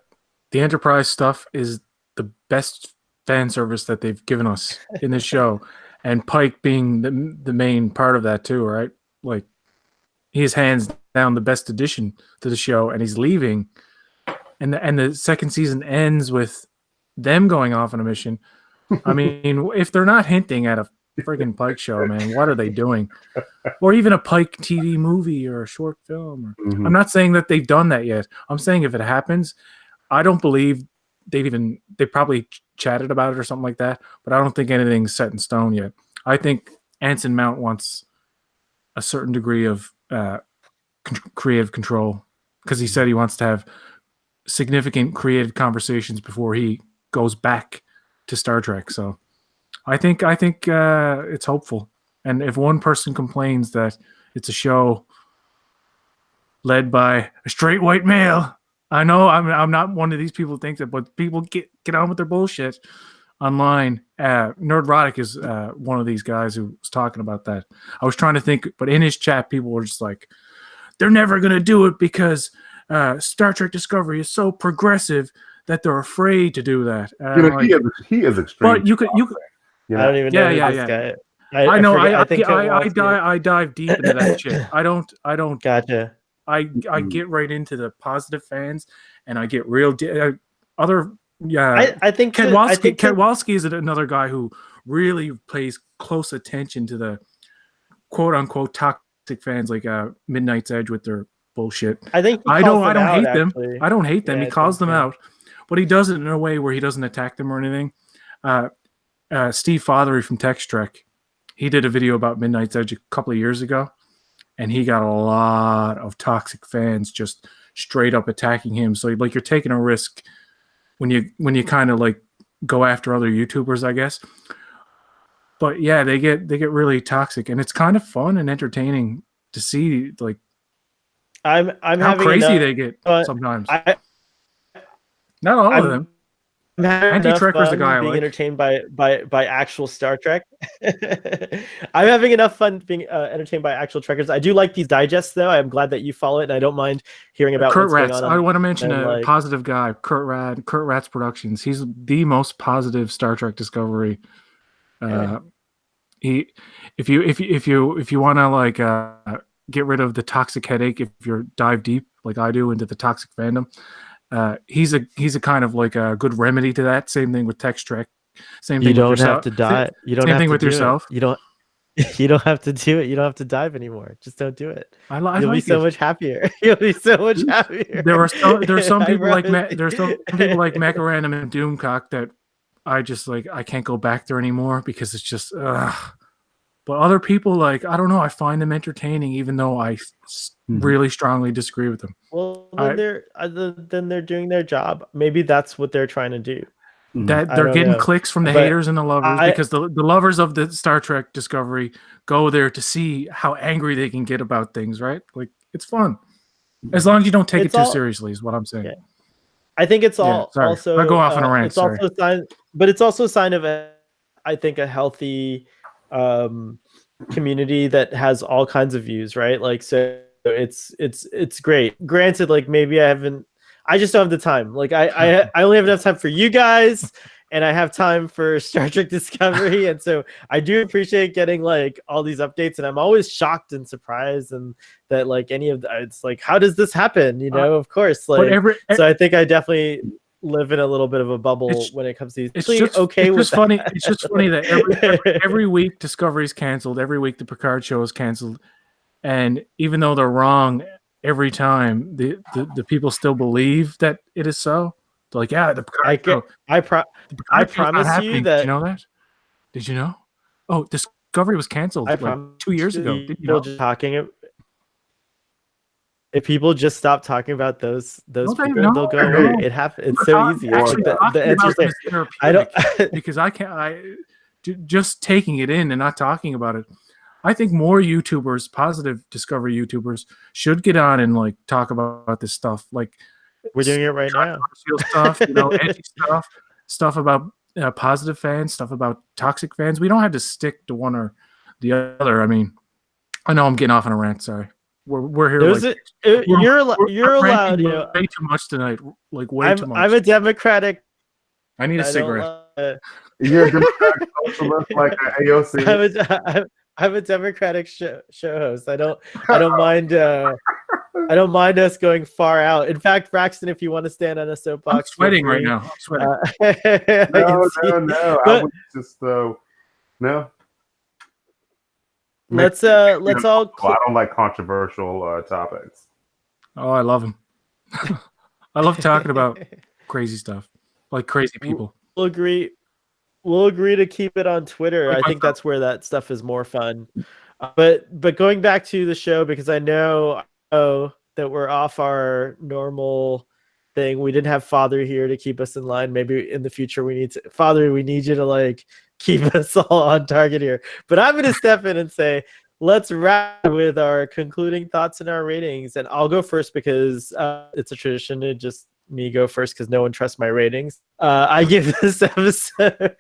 the Enterprise stuff is the best fan service that they've given us in this show. And Pike being the main part of that too, right? Like he's hands down the best addition to the show, and he's leaving, and the second season ends with them going off on a mission. I mean, if they're not hinting at a friggin' Pike show, man, what are they doing? Or even a Pike TV movie or a short film. I'm not saying that they've done that yet. I'm saying if it happens, I don't believe they probably chatted about it or something like that, but I don't think anything's set in stone yet. I think Anson Mount wants a certain degree of creative control because he said he wants to have significant creative conversations before he goes back to Star Trek. So I think it's hopeful. And if one person complains that it's a show led by a straight white male, I know I'm not one of these people who think that, but people get on with their bullshit online. Nerdrotic is one of these guys who was talking about that. I was trying to think, but in his chat, people were just like, they're never going to do it because Star Trek Discovery is so progressive that they're afraid to do that. He is extreme. But you could. You I don't even know who this guy. I know. Forget, I dive deep into that shit. I don't. Gotcha. I get right into the positive fans, and I get real. Other. Yeah, I think Kowalski is another guy who really pays close attention to the quote unquote toxic fans like Midnight's Edge with their bullshit. I think I don't hate them. I don't hate them. Yeah, he calls them out, but he does it in a way where he doesn't attack them or anything. Steve Fothery from Text Trek, he did a video about Midnight's Edge a couple of years ago, and he got a lot of toxic fans just straight up attacking him. So like you're taking a risk when you kind of like go after other YouTubers, I guess. But yeah, they get really toxic, and it's kind of fun and entertaining to see like I'm how crazy they get sometimes. Not all of them. Anti-Trekker's the guy I being like. entertained by actual Star Trek. I'm having enough fun being entertained by actual Trekkers. I do like these digests, though. I'm glad that you follow it, and I don't mind hearing about Kurt what's Ratz. going on. I want to mention and, a positive guy, Kurt Ratz Productions. He's the most positive Star Trek Discovery. If you want to like get rid of the toxic headache, if you dive deep like I do into the toxic fandom. He's a kind of like a good remedy to that. Same thing with Text Trek. Same thing. You don't with have yourself. to die. You don't Same have thing to with do yourself. It. You don't. You don't have to do it. You don't have to dive anymore. Just don't do it. You'll be so much happier. You'll be so much happier. There's some people like Macarandum and Doomcock that I just like. I can't go back there anymore because it's just. But other people, like, I don't know, I find them entertaining, even though I really strongly disagree with them. Well, then they're doing their job. Maybe that's what they're trying to do. That they're getting clicks from the haters and the lovers because the lovers of the Star Trek Discovery go there to see how angry they can get about things, right? Like, it's fun. As long as you don't take it too seriously is what I'm saying. Yeah. I think it's also... I go off on a rant, it's also a sign, but it's also a sign of, I think, a healthy... community that has all kinds of views, right? Like, so it's great. Granted, like maybe I just don't have the time. Like I only have enough time for you guys, and I have time for Star Trek Discovery, and so I do appreciate getting like all these updates, and I'm always shocked and surprised, and that like it's like, how does this happen? You know, of course. Like, so I think I definitely live in a little bit of a bubble when it comes to these. It's just funny. It's just funny that every week Discovery is canceled. Every week the Picard show is canceled, and even though they're wrong every time, the people still believe that it is so. They're like, yeah, the Picard show. I promise you that. Did you know that? Did you know? Oh, Discovery was canceled like 2 years ago. Did you know? If people just stop talking about those people, they'll go away. It happens. It's so easy. I don't because I can't. Just taking it in and not talking about it. I think more YouTubers, positive Discovery YouTubers, should get on and like talk about this stuff. Like we're doing it right now. Stuff, edgy stuff about positive fans, stuff about toxic fans. We don't have to stick to one or the other. I mean, I know I'm getting off on a rant. Sorry. We're here. You're allowed. You know, way too much tonight. Like way too much. I'm a Democratic. I need a cigarette. You're a Democratic socialist like AOC. I'm a Democratic show host. I don't mind. I don't mind us going far out. In fact, Braxton, if you want to stand on a soapbox, I'm sweating right now. I'm sweating. No. I would just no. Let's all. I don't like controversial topics. Oh, I love them. I love talking about crazy stuff, like crazy people. We'll agree. We'll agree to keep it on Twitter. Like I think that's where that stuff is more fun. But going back to the show, because I know that we're off our normal thing. We didn't have Father here to keep us in line. Maybe in the future we need you to like keep us all on target here. But I'm going to step in and say, let's wrap with our concluding thoughts and our ratings. And I'll go first because it's a tradition to just me go first because no one trusts my ratings. I give this episode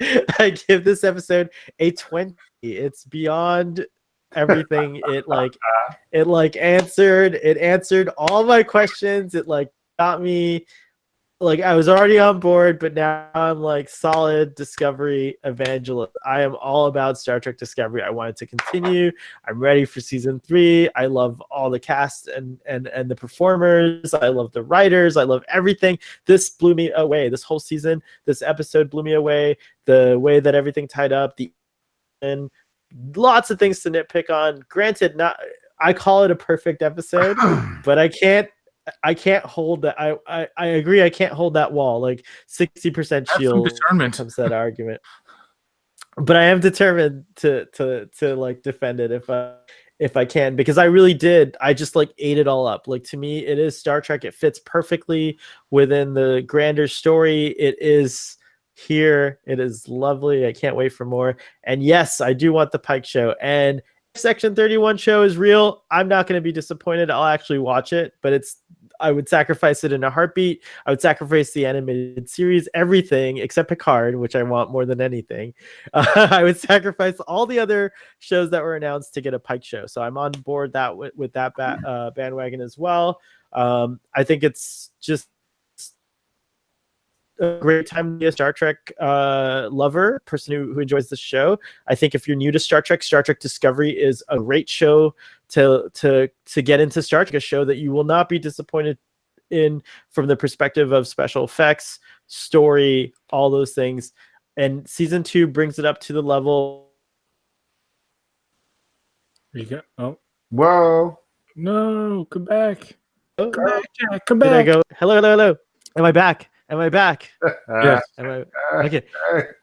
a 20. It's beyond everything. It answered all my questions. It like got me, like I was already on board, but now I'm like solid Discovery evangelist. I am all about Star Trek Discovery. I want it to continue. I'm ready for season 3. I love all the cast and the performers. I love the writers. I love everything. This blew me away. This whole season, this episode blew me away. The way that everything tied up, and lots of things to nitpick on. Granted, I call it a perfect episode, but I can't hold that. I agree. I can't hold that wall. Like 60% shield comes that argument. But I am determined to like defend it if I can, because I really did. I just like ate it all up. Like to me, it is Star Trek. It fits perfectly within the grander story. It is here. It is lovely. I can't wait for more. And yes, I do want the Pike show. And Section 31 show is real. I'm not going to be disappointed. I'll actually watch it, but I would sacrifice it in a heartbeat. I would sacrifice the animated series, everything except Picard, which I want more than anything. I would sacrifice all the other shows that were announced to get a Pike show. So I'm on board that with that bandwagon as well. I think it's just a great time to be a Star Trek lover, person who enjoys the show. I think if you're new to Star Trek Discovery is a great show to get into Star Trek, a show that you will not be disappointed in from the perspective of special effects, story, all those things. And season 2 brings it up to the level. Whoa. No, come back. Come back, Jack. Come back. Did I go? Hello. Am I back? Yes. Okay.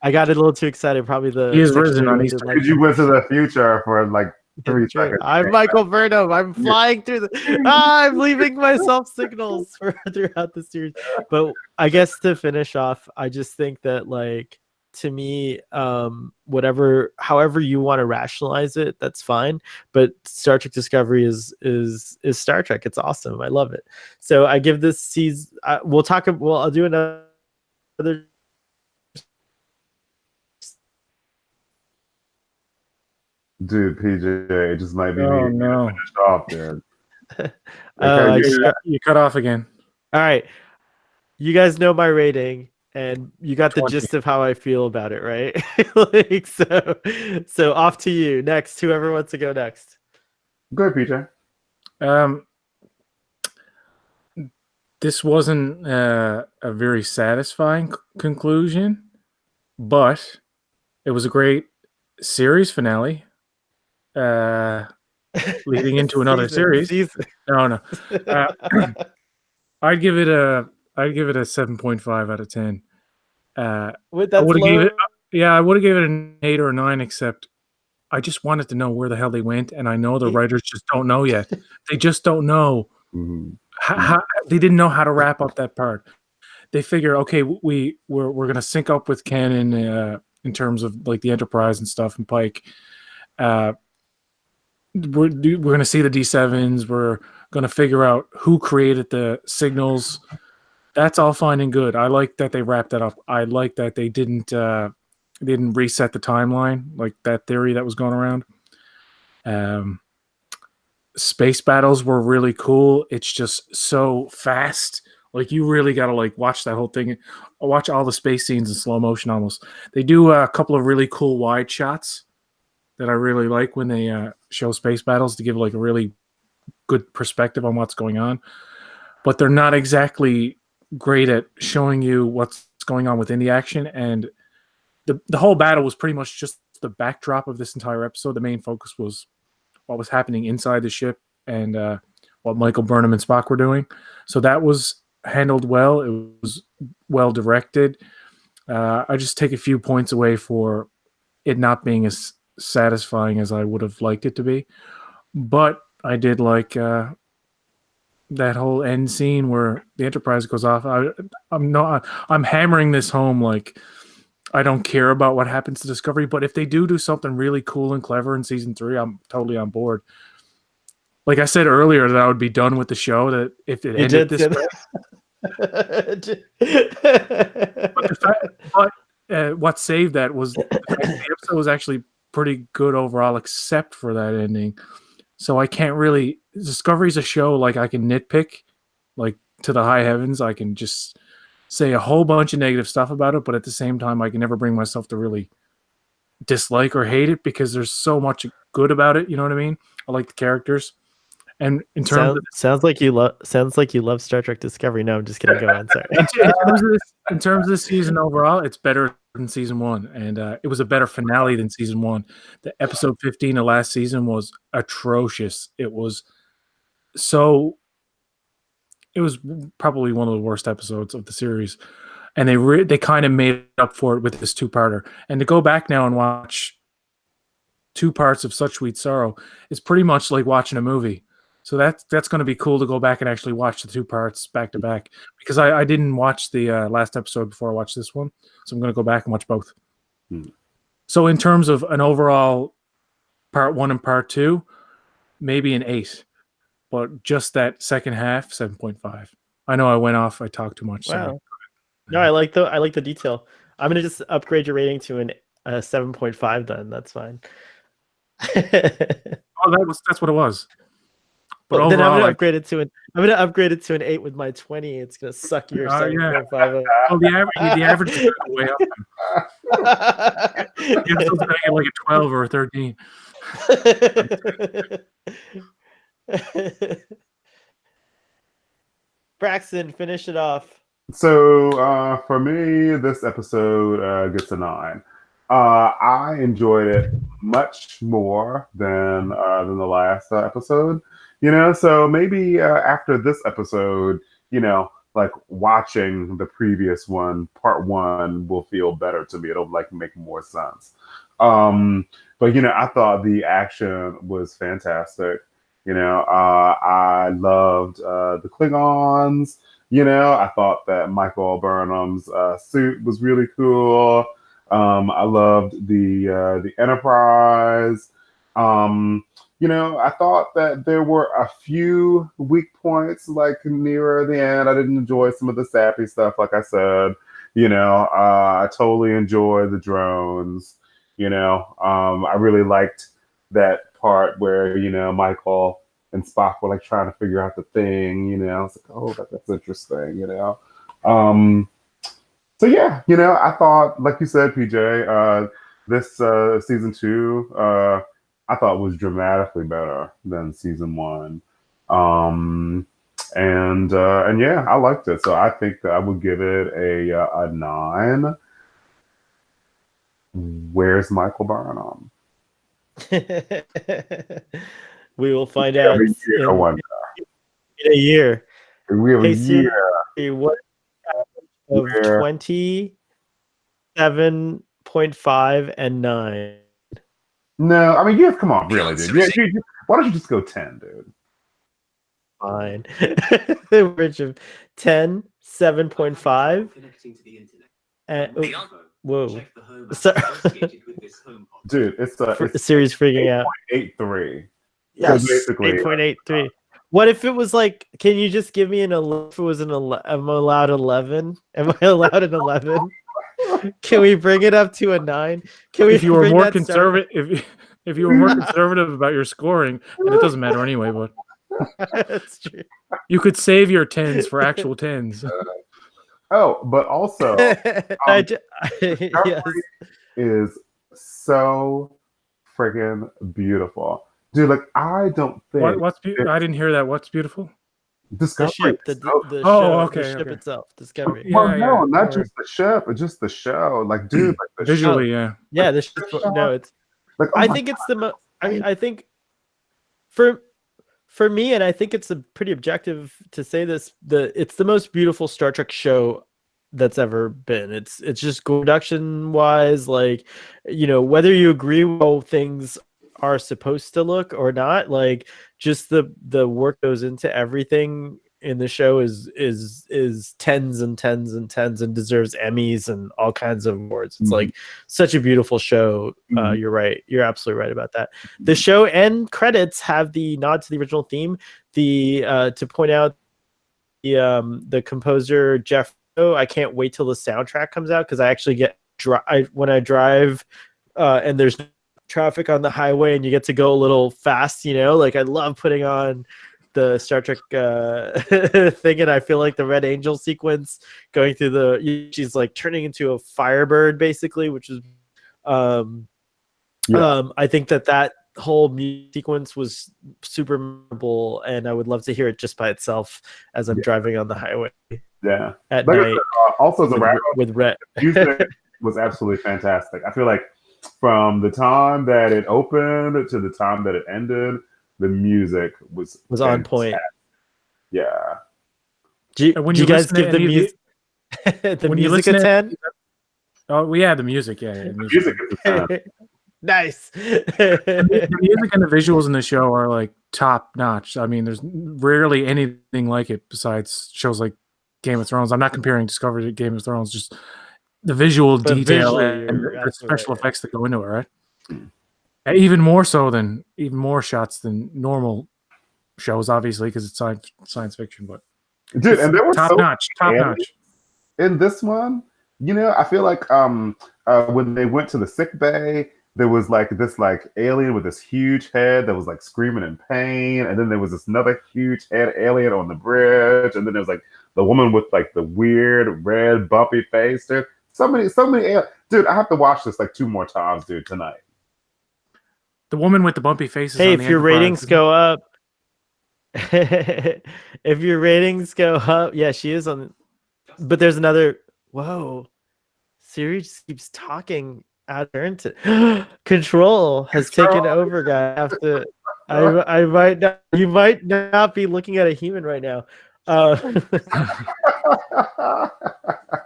I got a little too excited. Probably the. He is risen on Easter. Because you went to the future for like 3 seconds. I'm Michael Burnham. I'm flying through I'm leaving myself signals throughout the series. But I guess to finish off, I just think that like to me, however you want to rationalize it, that's fine. But Star Trek Discovery is Star Trek. It's awesome. I love it. So I give this season. I'll do another. Dude, PJ, it just might be me. No. Finished off, dude. You cut off again. All right. You guys know my rating, and you got 20. the gist of how I feel about it, right? Like, so off to you. Next, whoever wants to go next. Go ahead, PJ. This wasn't a very satisfying conclusion, but it was a great series finale. Leading into another series. No. I'd give it a 7.5 out of 10. I would have gave it an 8 or a 9, except I just wanted to know where the hell they went, and I know the writers just don't know yet. They just don't know. How they didn't know how to wrap up that part. They figure, okay, we're gonna sync up with canon in terms of like the Enterprise and stuff and Pike. We're going to see the D7s. We're going to figure out who created the signals. That's all fine and good. I like that they wrapped that up. I like that they didn't reset the timeline, like that theory that was going around. Space battles were really cool. It's just so fast. Like you really got to like watch that whole thing. Watch all the space scenes in slow motion almost. They do a couple of really cool wide shots that I really like when they show space battles to give like a really good perspective on what's going on. But they're not exactly great at showing you what's going on within the action. And the whole battle was pretty much just the backdrop of this entire episode. The main focus was what was happening inside the ship and what Michael Burnham and Spock were doing. So that was handled well. It was well directed. I just take a few points away for it not being as satisfying as I would have liked it to be. But I did like that whole end scene where the Enterprise goes off. I'm hammering this home like I don't care about what happens to Discovery, but if they do something really cool and clever in season 3, I'm totally on board. Like I said earlier, that I would be done with the show. That if it ended this way. What saved that was the fact that the episode was actually pretty good overall, except for that ending. So I can't really. Discovery's a show like I can nitpick, like to the high heavens. I can just say a whole bunch of negative stuff about it, but at the same time, I can never bring myself to really dislike or hate it because there's so much good about it. You know what I mean? I like the characters. And in terms of sounds like you love Star Trek Discovery. No, I'm just kidding. Go on. Sorry. in terms of this season overall, it's better than season 1, and it was a better finale than season 1. The episode 15 of last season was atrocious. It was probably one of the worst episodes of the series, and they kind of made up for it with this 2-parter. And to go back now and watch 2 parts of Such Sweet Sorrow is pretty much like watching a movie. So that's going to be cool to go back and actually watch the 2 parts back to back, because I didn't watch the last episode before I watched this one. So I'm going to go back and watch both. So in terms of an overall part 1 and part 2, maybe an 8, but just that second half, 7.5. I know I went off. I talked too much. Wow. Sorry. No, I like the detail. I'm going to just upgrade your rating to a 7.5 then. That's fine. That's what it was. But then I'm gonna upgrade it to an 8 with my 20. It's gonna suck your 7.5. Oh, the average is way up. You're supposed to get like a 12 or a 13. Braxton, finish it off. So for me, this episode gets a 9. I enjoyed it much more than the last episode. So maybe after this episode, like watching the previous one, part 1 will feel better to me. It'll like make more sense. But I thought the action was fantastic. I loved the Klingons. I thought that Michael Burnham's suit was really cool. I loved the Enterprise. I thought that there were a few weak points, like nearer the end. I didn't enjoy some of the sappy stuff, like I said. I totally enjoyed the drones. I really liked that part where Michael and Spock were like trying to figure out the thing. It's like, oh, that's interesting. So yeah, I thought, like you said, PJ, this season 2, I thought was dramatically better than season 1, and yeah, I liked it. So I think that I would give it a 9. Where's Michael Burnham? We will find out in a year. We have a year. What of 27.5 and 9? No, I mean, come on, really, dude. Why don't you just go 10, dude? Fine. The average of 10, 7.5. Connecting to the internet. And, whoa. Sorry. Dude, it's the series freaking out. 8.83. Yes, so basically 8.83. What if it was like, can you just give me an 11? If it was an 11, am I allowed 11? Am I allowed an 11? Can we bring it up to a 9? Can we? If you were more conservative, if you were more conservative about your scoring, and it doesn't matter anyway, but that's true. You could save your 10s for actual 10s. But also, yes. is so friggin' beautiful, dude. Like, I don't think I didn't hear that. What's beautiful? Discovery. The ship itself. Discovery. Well, not just the ship, but just the show. Like, dude, like the visually, show. Yeah, the ship. No, it's like. I think it's the most. I mean, I think for for me, and I think it's a pretty objective to say this, it's the most beautiful Star Trek show that's ever been. It's just production wise, like, whether you agree with how things are supposed to look or not, like, just the work goes into everything in the show is tens and tens and tens, and deserves Emmys and all kinds of awards. It's like such a beautiful show. You're right. You're absolutely right about that. The show end credits have the nod to the original theme. To point out the composer Jeff. I can't wait till the soundtrack comes out, because I actually get when I drive and there's traffic on the highway and you get to go a little fast, like, I love putting on the Star Trek thing, and I feel like the Red Angel sequence going through she's like turning into a Firebird basically, which is I think that whole music sequence was super memorable, and I would love to hear it just by itself as I'm driving on the highway. Yeah. At night. Also, the wrap with Red music was absolutely fantastic. I feel like from the time that it opened to the time that it ended, the music was on point. Yeah. Do you guys give the music the music a 10? Oh yeah, the music. Yeah, the music is a 10. Nice. The music and the visuals in the show are like top notch. I mean, there's rarely anything like it besides shows like Game of Thrones. I'm not comparing Discovery to Game of Thrones, just the visual detail and the special effects that go into it, right? Even more shots than normal shows, obviously, because it's science fiction. But dude, and there were top notch in this one. I feel like when they went to the sick bay, there was like this alien with this huge head that was like screaming in pain, and then there was this another huge head alien on the bridge, and then there was like the woman with like the weird red bumpy face. Dude, so many dude, I have to watch this like 2 more times, dude, tonight. The woman with the bumpy face. Hey, if your ratings go up, if your ratings go up, yeah, she is on. But there's another. Whoa, Siri just keeps talking out there into Control has taken over, guys. I have to. I might not. You might not be looking at a human right now. Oh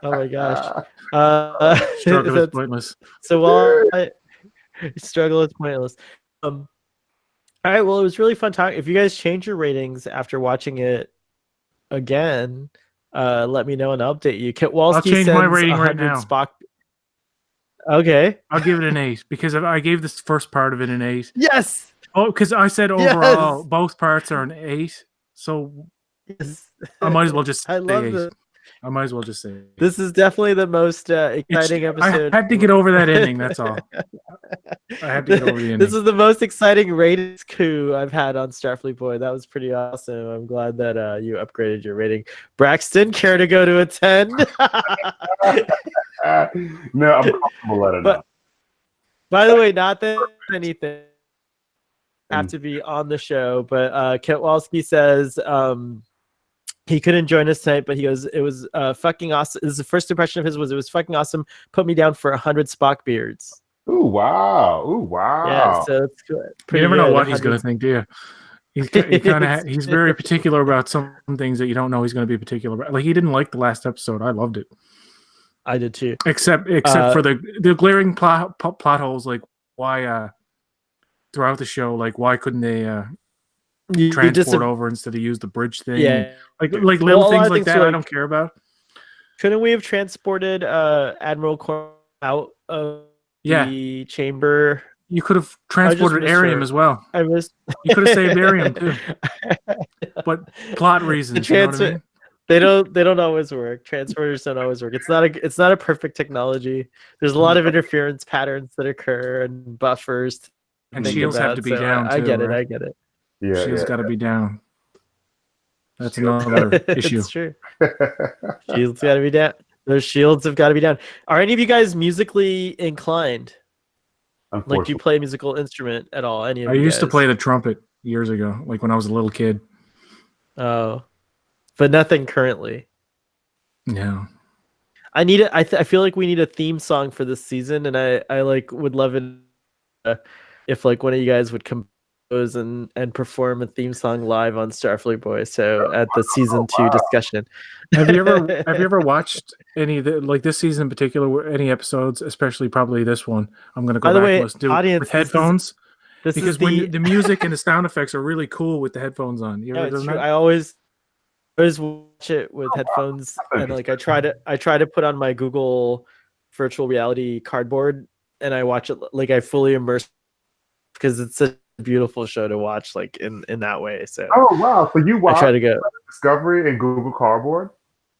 my gosh. Struggle is pointless. So while struggle is pointless. All right. Well, it was really fun talking. If you guys change your ratings after watching it again, let me know and I'll update you. Kowalski I'll change my rating right now. Spock. Okay. I'll give it an 8 because I gave this first part of it an 8. Yes. Oh, because I said overall both parts are an 8. So I might as well just say 8. I might as well just say this is definitely the most exciting episode. I had to get over that ending. That's all. I had to get over the ending. This is the most exciting ratings coup I've had on Starfleet Boy. That was pretty awesome. I'm glad that you upgraded your rating. Braxton, care to go to a 10? No, I'm comfortable at it. By the way, not that anything have to be on the show, but Kowalski says he couldn't join us tonight, but he goes, it was fucking awesome. This is the first impression of his was it was fucking awesome. Put me down for 100 Spock beards. Ooh, wow. Ooh, wow. Yeah, so it's good. You never know what he's going to think, do you? He's very particular about some things that you don't know he's going to be particular about. Like, he didn't like the last episode. I loved it. I did too. Except for the glaring plot holes, like why throughout the show, like why couldn't they transport over instead of use the bridge thing? Yeah. Like little things like that I don't care about. Couldn't we have transported Admiral Corn out of the chamber? You could have transported Arium as well. I missed. You could have saved Arium too. But plot reasons, you know what I mean? They don't always work. Transporters don't always work. It's not a perfect technology. There's a lot of interference patterns that occur and buffers. And shields have to be down too. I get it. Right? I get it. Yeah, shields got to be down. That's another issue. It's true. Shields got to be down. Those shields have got to be down. Are any of you guys musically inclined? Like, do you play a musical instrument at all? Any of you used to guys? play the trumpet years ago, like when I was a little kid. Oh, but nothing currently. No. I need it. I feel like we need a theme song for this season, and I like would love it if like one of you guys would come. and perform a theme song live on Starfleet Boy. So at the season 2 discussion. Have you ever watched any of the, like this season in particular, any episodes, especially probably this one? I'm going to go By the back way, and listen to audience, with headphones this because is the when the music and the sound effects are really cool with the headphones on. You ever it's done true. that? I always watch it with headphones, and like I try to put on my Google virtual reality cardboard, and I watch it like I fully immerse because it's such a beautiful show to watch like in that way. So Oh wow! So you I watch try to go. Discovery and Google Cardboard?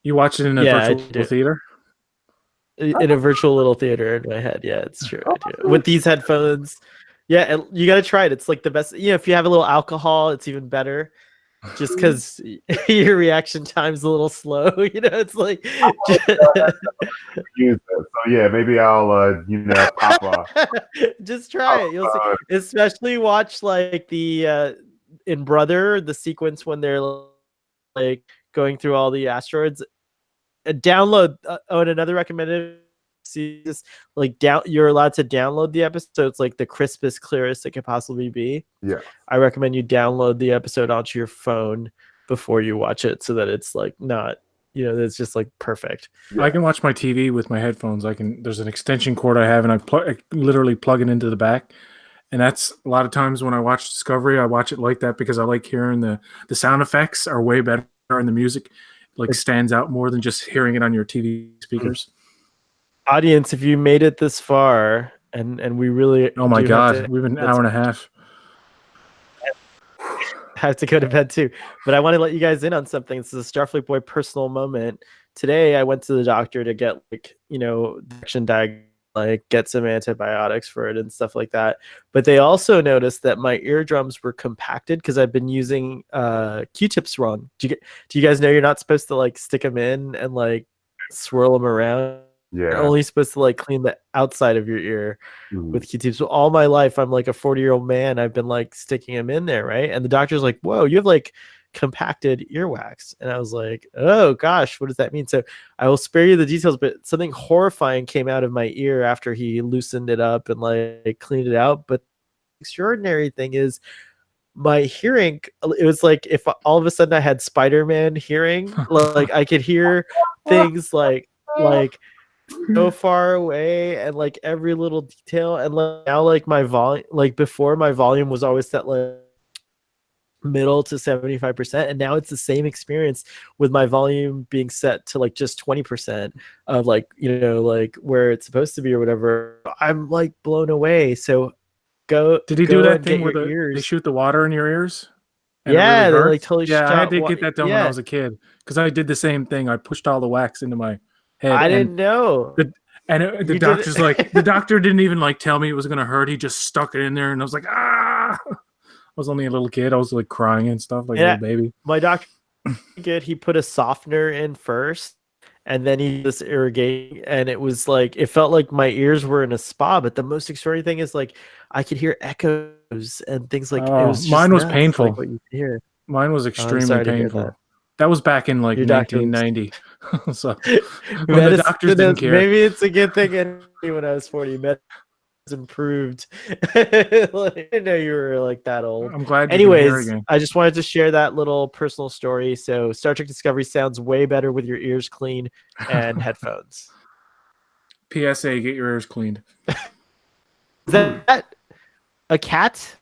You watch it in a Yeah, I virtual do. theater? In a virtual little theater in my head. Yeah, it's true. Oh, I do with these headphones. Yeah, and you got to try it. It's like the best. You know, if you have a little alcohol, it's even better. Just because your reaction time's a little slow, you know, it's like. use it. So yeah, maybe I'll pop off. Just try it. You'll see. Especially watch like the in Brother the sequence when they're like going through all the asteroids. Download. And another recommended. See this like you're allowed to download the episodes like the crispest, clearest it could possibly be. Yeah. I recommend you download the episode onto your phone before you watch it so that it's like not, you know, it's just like perfect. Yeah. I can watch my TV with my headphones. There's an extension cord I have and I literally plug it into the back. And that's a lot of times when I watch Discovery, I watch it like that because I like hearing the sound effects are way better and the music like stands out more than just hearing it on your TV speakers. Audience, if you made it this far and we really oh my god, we've been an hour and a half. Have to go to bed too, but I want to let you guys in on something. This is a Starfleet Boy personal moment. Today I went to the doctor to get like, you know, like get some antibiotics for it and stuff like that, but they also noticed that my eardrums were compacted because I've been using Q-tips wrong. Do you guys know you're not supposed to like stick them in and like swirl them around? Yeah. You're only supposed to like clean the outside of your ear with Q-tips. So all my life, I'm like a 40-year-old man. I've been like sticking them in there, right? And the doctor's like, "Whoa, you have like compacted earwax." And I was like, "Oh gosh, what does that mean?" So I will spare you the details, but something horrifying came out of my ear after he loosened it up and like cleaned it out. But the extraordinary thing is my hearing, it was like if all of a sudden I had Spider-Man hearing, like I could hear things like so far away and like every little detail. And like, now like my volume, like before my volume was always set like middle to 75%, and now it's the same experience with my volume being set to like just 20% of like, you know, like where it's supposed to be or whatever. I'm like blown away. So did he do that thing where they shoot the water in your ears? Yeah, they like totally I had to get that done when I was a kid because I did the same thing. I pushed all the wax into my head. I didn't know. The doctor's like, the doctor didn't even like tell me it was gonna hurt. He just stuck it in there, and I was like, ah. I was only a little kid. I was like crying and stuff like a little baby. My doctor he put a softener in first, and then he just irrigating, and it was like it felt like my ears were in a spa. But the most extraordinary thing is like I could hear echoes and things like it was. Mine was nuts, painful. like what you hear. Mine was extremely painful. That was back in like 1990. So when the doctors didn't care. Maybe it's a good thing. When I was 40, medicine improved. Like, I didn't know you were like that old. I'm glad. Anyways, I just wanted to share that little personal story. So Star Trek Discovery sounds way better with your ears clean and headphones. PSA: get your ears cleaned. Is that a cat?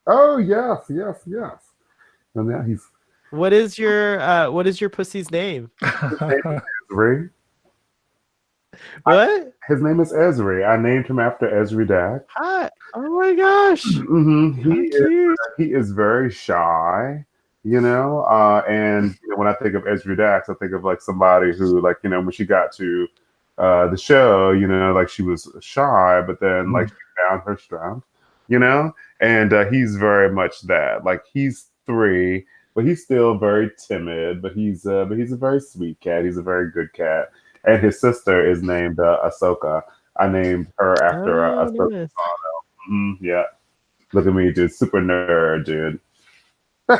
Oh yes. And now he's. What is your pussy's name? Ezri. What? His name is Ezri. I named him after Ezri Dak. Hi. Oh my gosh. He is very shy, you know. And when I think of Ezri Dax, I think of like somebody who, like, you know, when she got to the show, you know, like she was shy, but then like she found her strength, you know. And he's very much that. Like he's 3, but he's still very timid. But he's a very sweet cat. He's a very good cat. And his sister is named Ahsoka. I named her after Ahsoka. Yeah. Look at me, dude. Super nerd, dude. All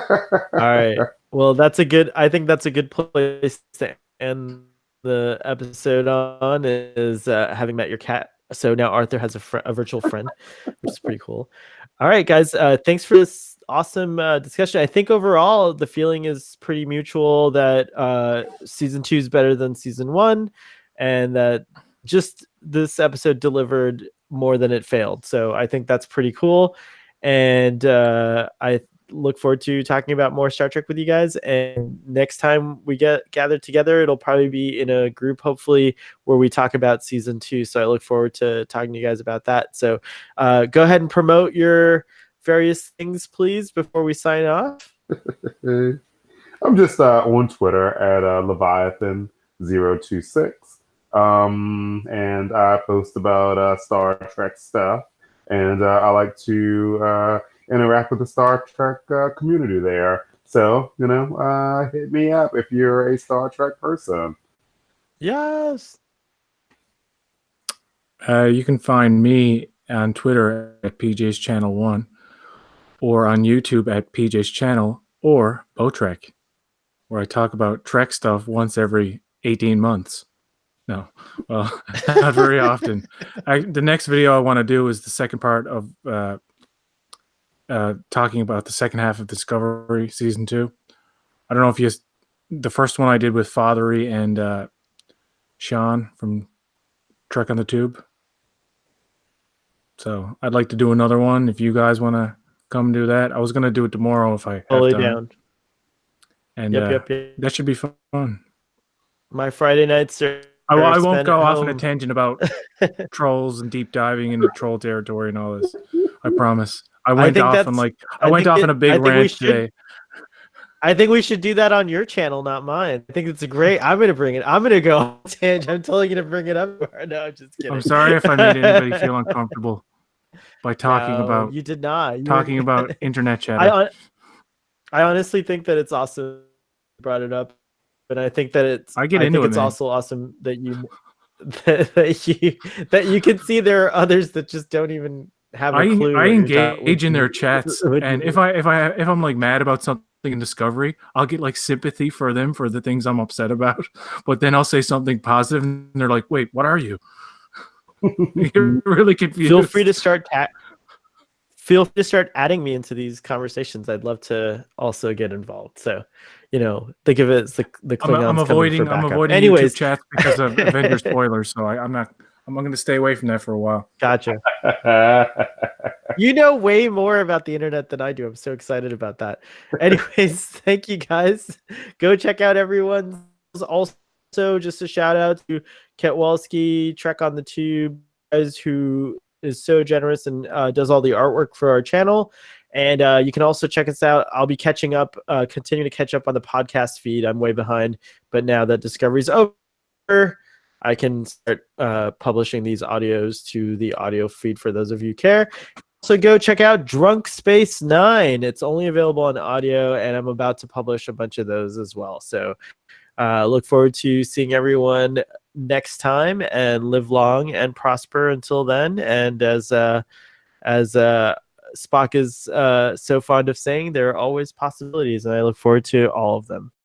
right. Well, I think that's a good place to end the episode on is having met your cat. So now Arthur has a virtual friend, which is pretty cool. All right, guys. Thanks for this awesome discussion. I think overall the feeling is pretty mutual that season 2 is better than season 1, and that just this episode delivered more than it failed. So I think that's pretty cool. And I look forward to talking about more Star Trek with you guys. And next time we get gathered together, it'll probably be in a group, hopefully, where we talk about season 2. So I look forward to talking to you guys about that. So go ahead and promote your various things, please, before we sign off. I'm just on Twitter at Leviathan026. And I post about Star Trek stuff. And I like to interact with the Star Trek community there. So, hit me up if you're a Star Trek person. Yes. You can find me on Twitter at PJ's Channel 1, or on YouTube at PJ's Channel, or Botrek, where I talk about Trek stuff once every 18 months. No, well, not very often. The next video I want to do is the second part of talking about the second half of Discovery Season 2. I don't know if the first one I did with Fathery and Sean from Trek on the Tube. So I'd like to do another one if you guys want to come do that. I was going to do it tomorrow if I have Totally time. down. And Yep. that should be fun. My Friday nights are... I won't go off on a tangent about trolls and deep diving into troll territory and all this. I promise. I went off on a big rant today. I think we should do that on your channel, not mine. I think it's great. I'm gonna bring it. I'm gonna go on a tangent. I'm totally gonna bring it up. No, I'm just kidding. I'm sorry if I made anybody feel uncomfortable by talking about. You did not. Talking about internet chatter. I honestly think that it's awesome you brought it up. But I think that it's also awesome that you can see there are others that just don't even have a clue. I engage in their chats, and if I'm like mad about something in Discovery, I'll get like sympathy for them for the things I'm upset about. But then I'll say something positive, and they're like, "Wait, what are you?" You're really confused. Feel free to start adding me into these conversations. I'd love to also get involved. So, think of it as the Klingons. I'm avoiding Anyways, YouTube chats because of Avenger spoilers. So I'm going to stay away from that for a while. Gotcha. You know way more about the internet than I do. I'm so excited about that. Anyways, thank you guys. Go check out everyone's. Also, just a shout out to Ketwalski, Trek on the Tube, guys, who is so generous and does all the artwork for our channel. And you can also check us out. I'll be continuing to catch up on the podcast feed. I'm way behind, but now that Discovery's over, I can start publishing these audios to the audio feed for those of you who care. So go check out Drunk Space 9. It's only available on audio, and I'm about to publish a bunch of those as well. So look forward to seeing everyone next time, and live long and prosper until then. And as Spock is so fond of saying, there are always possibilities, and I look forward to all of them.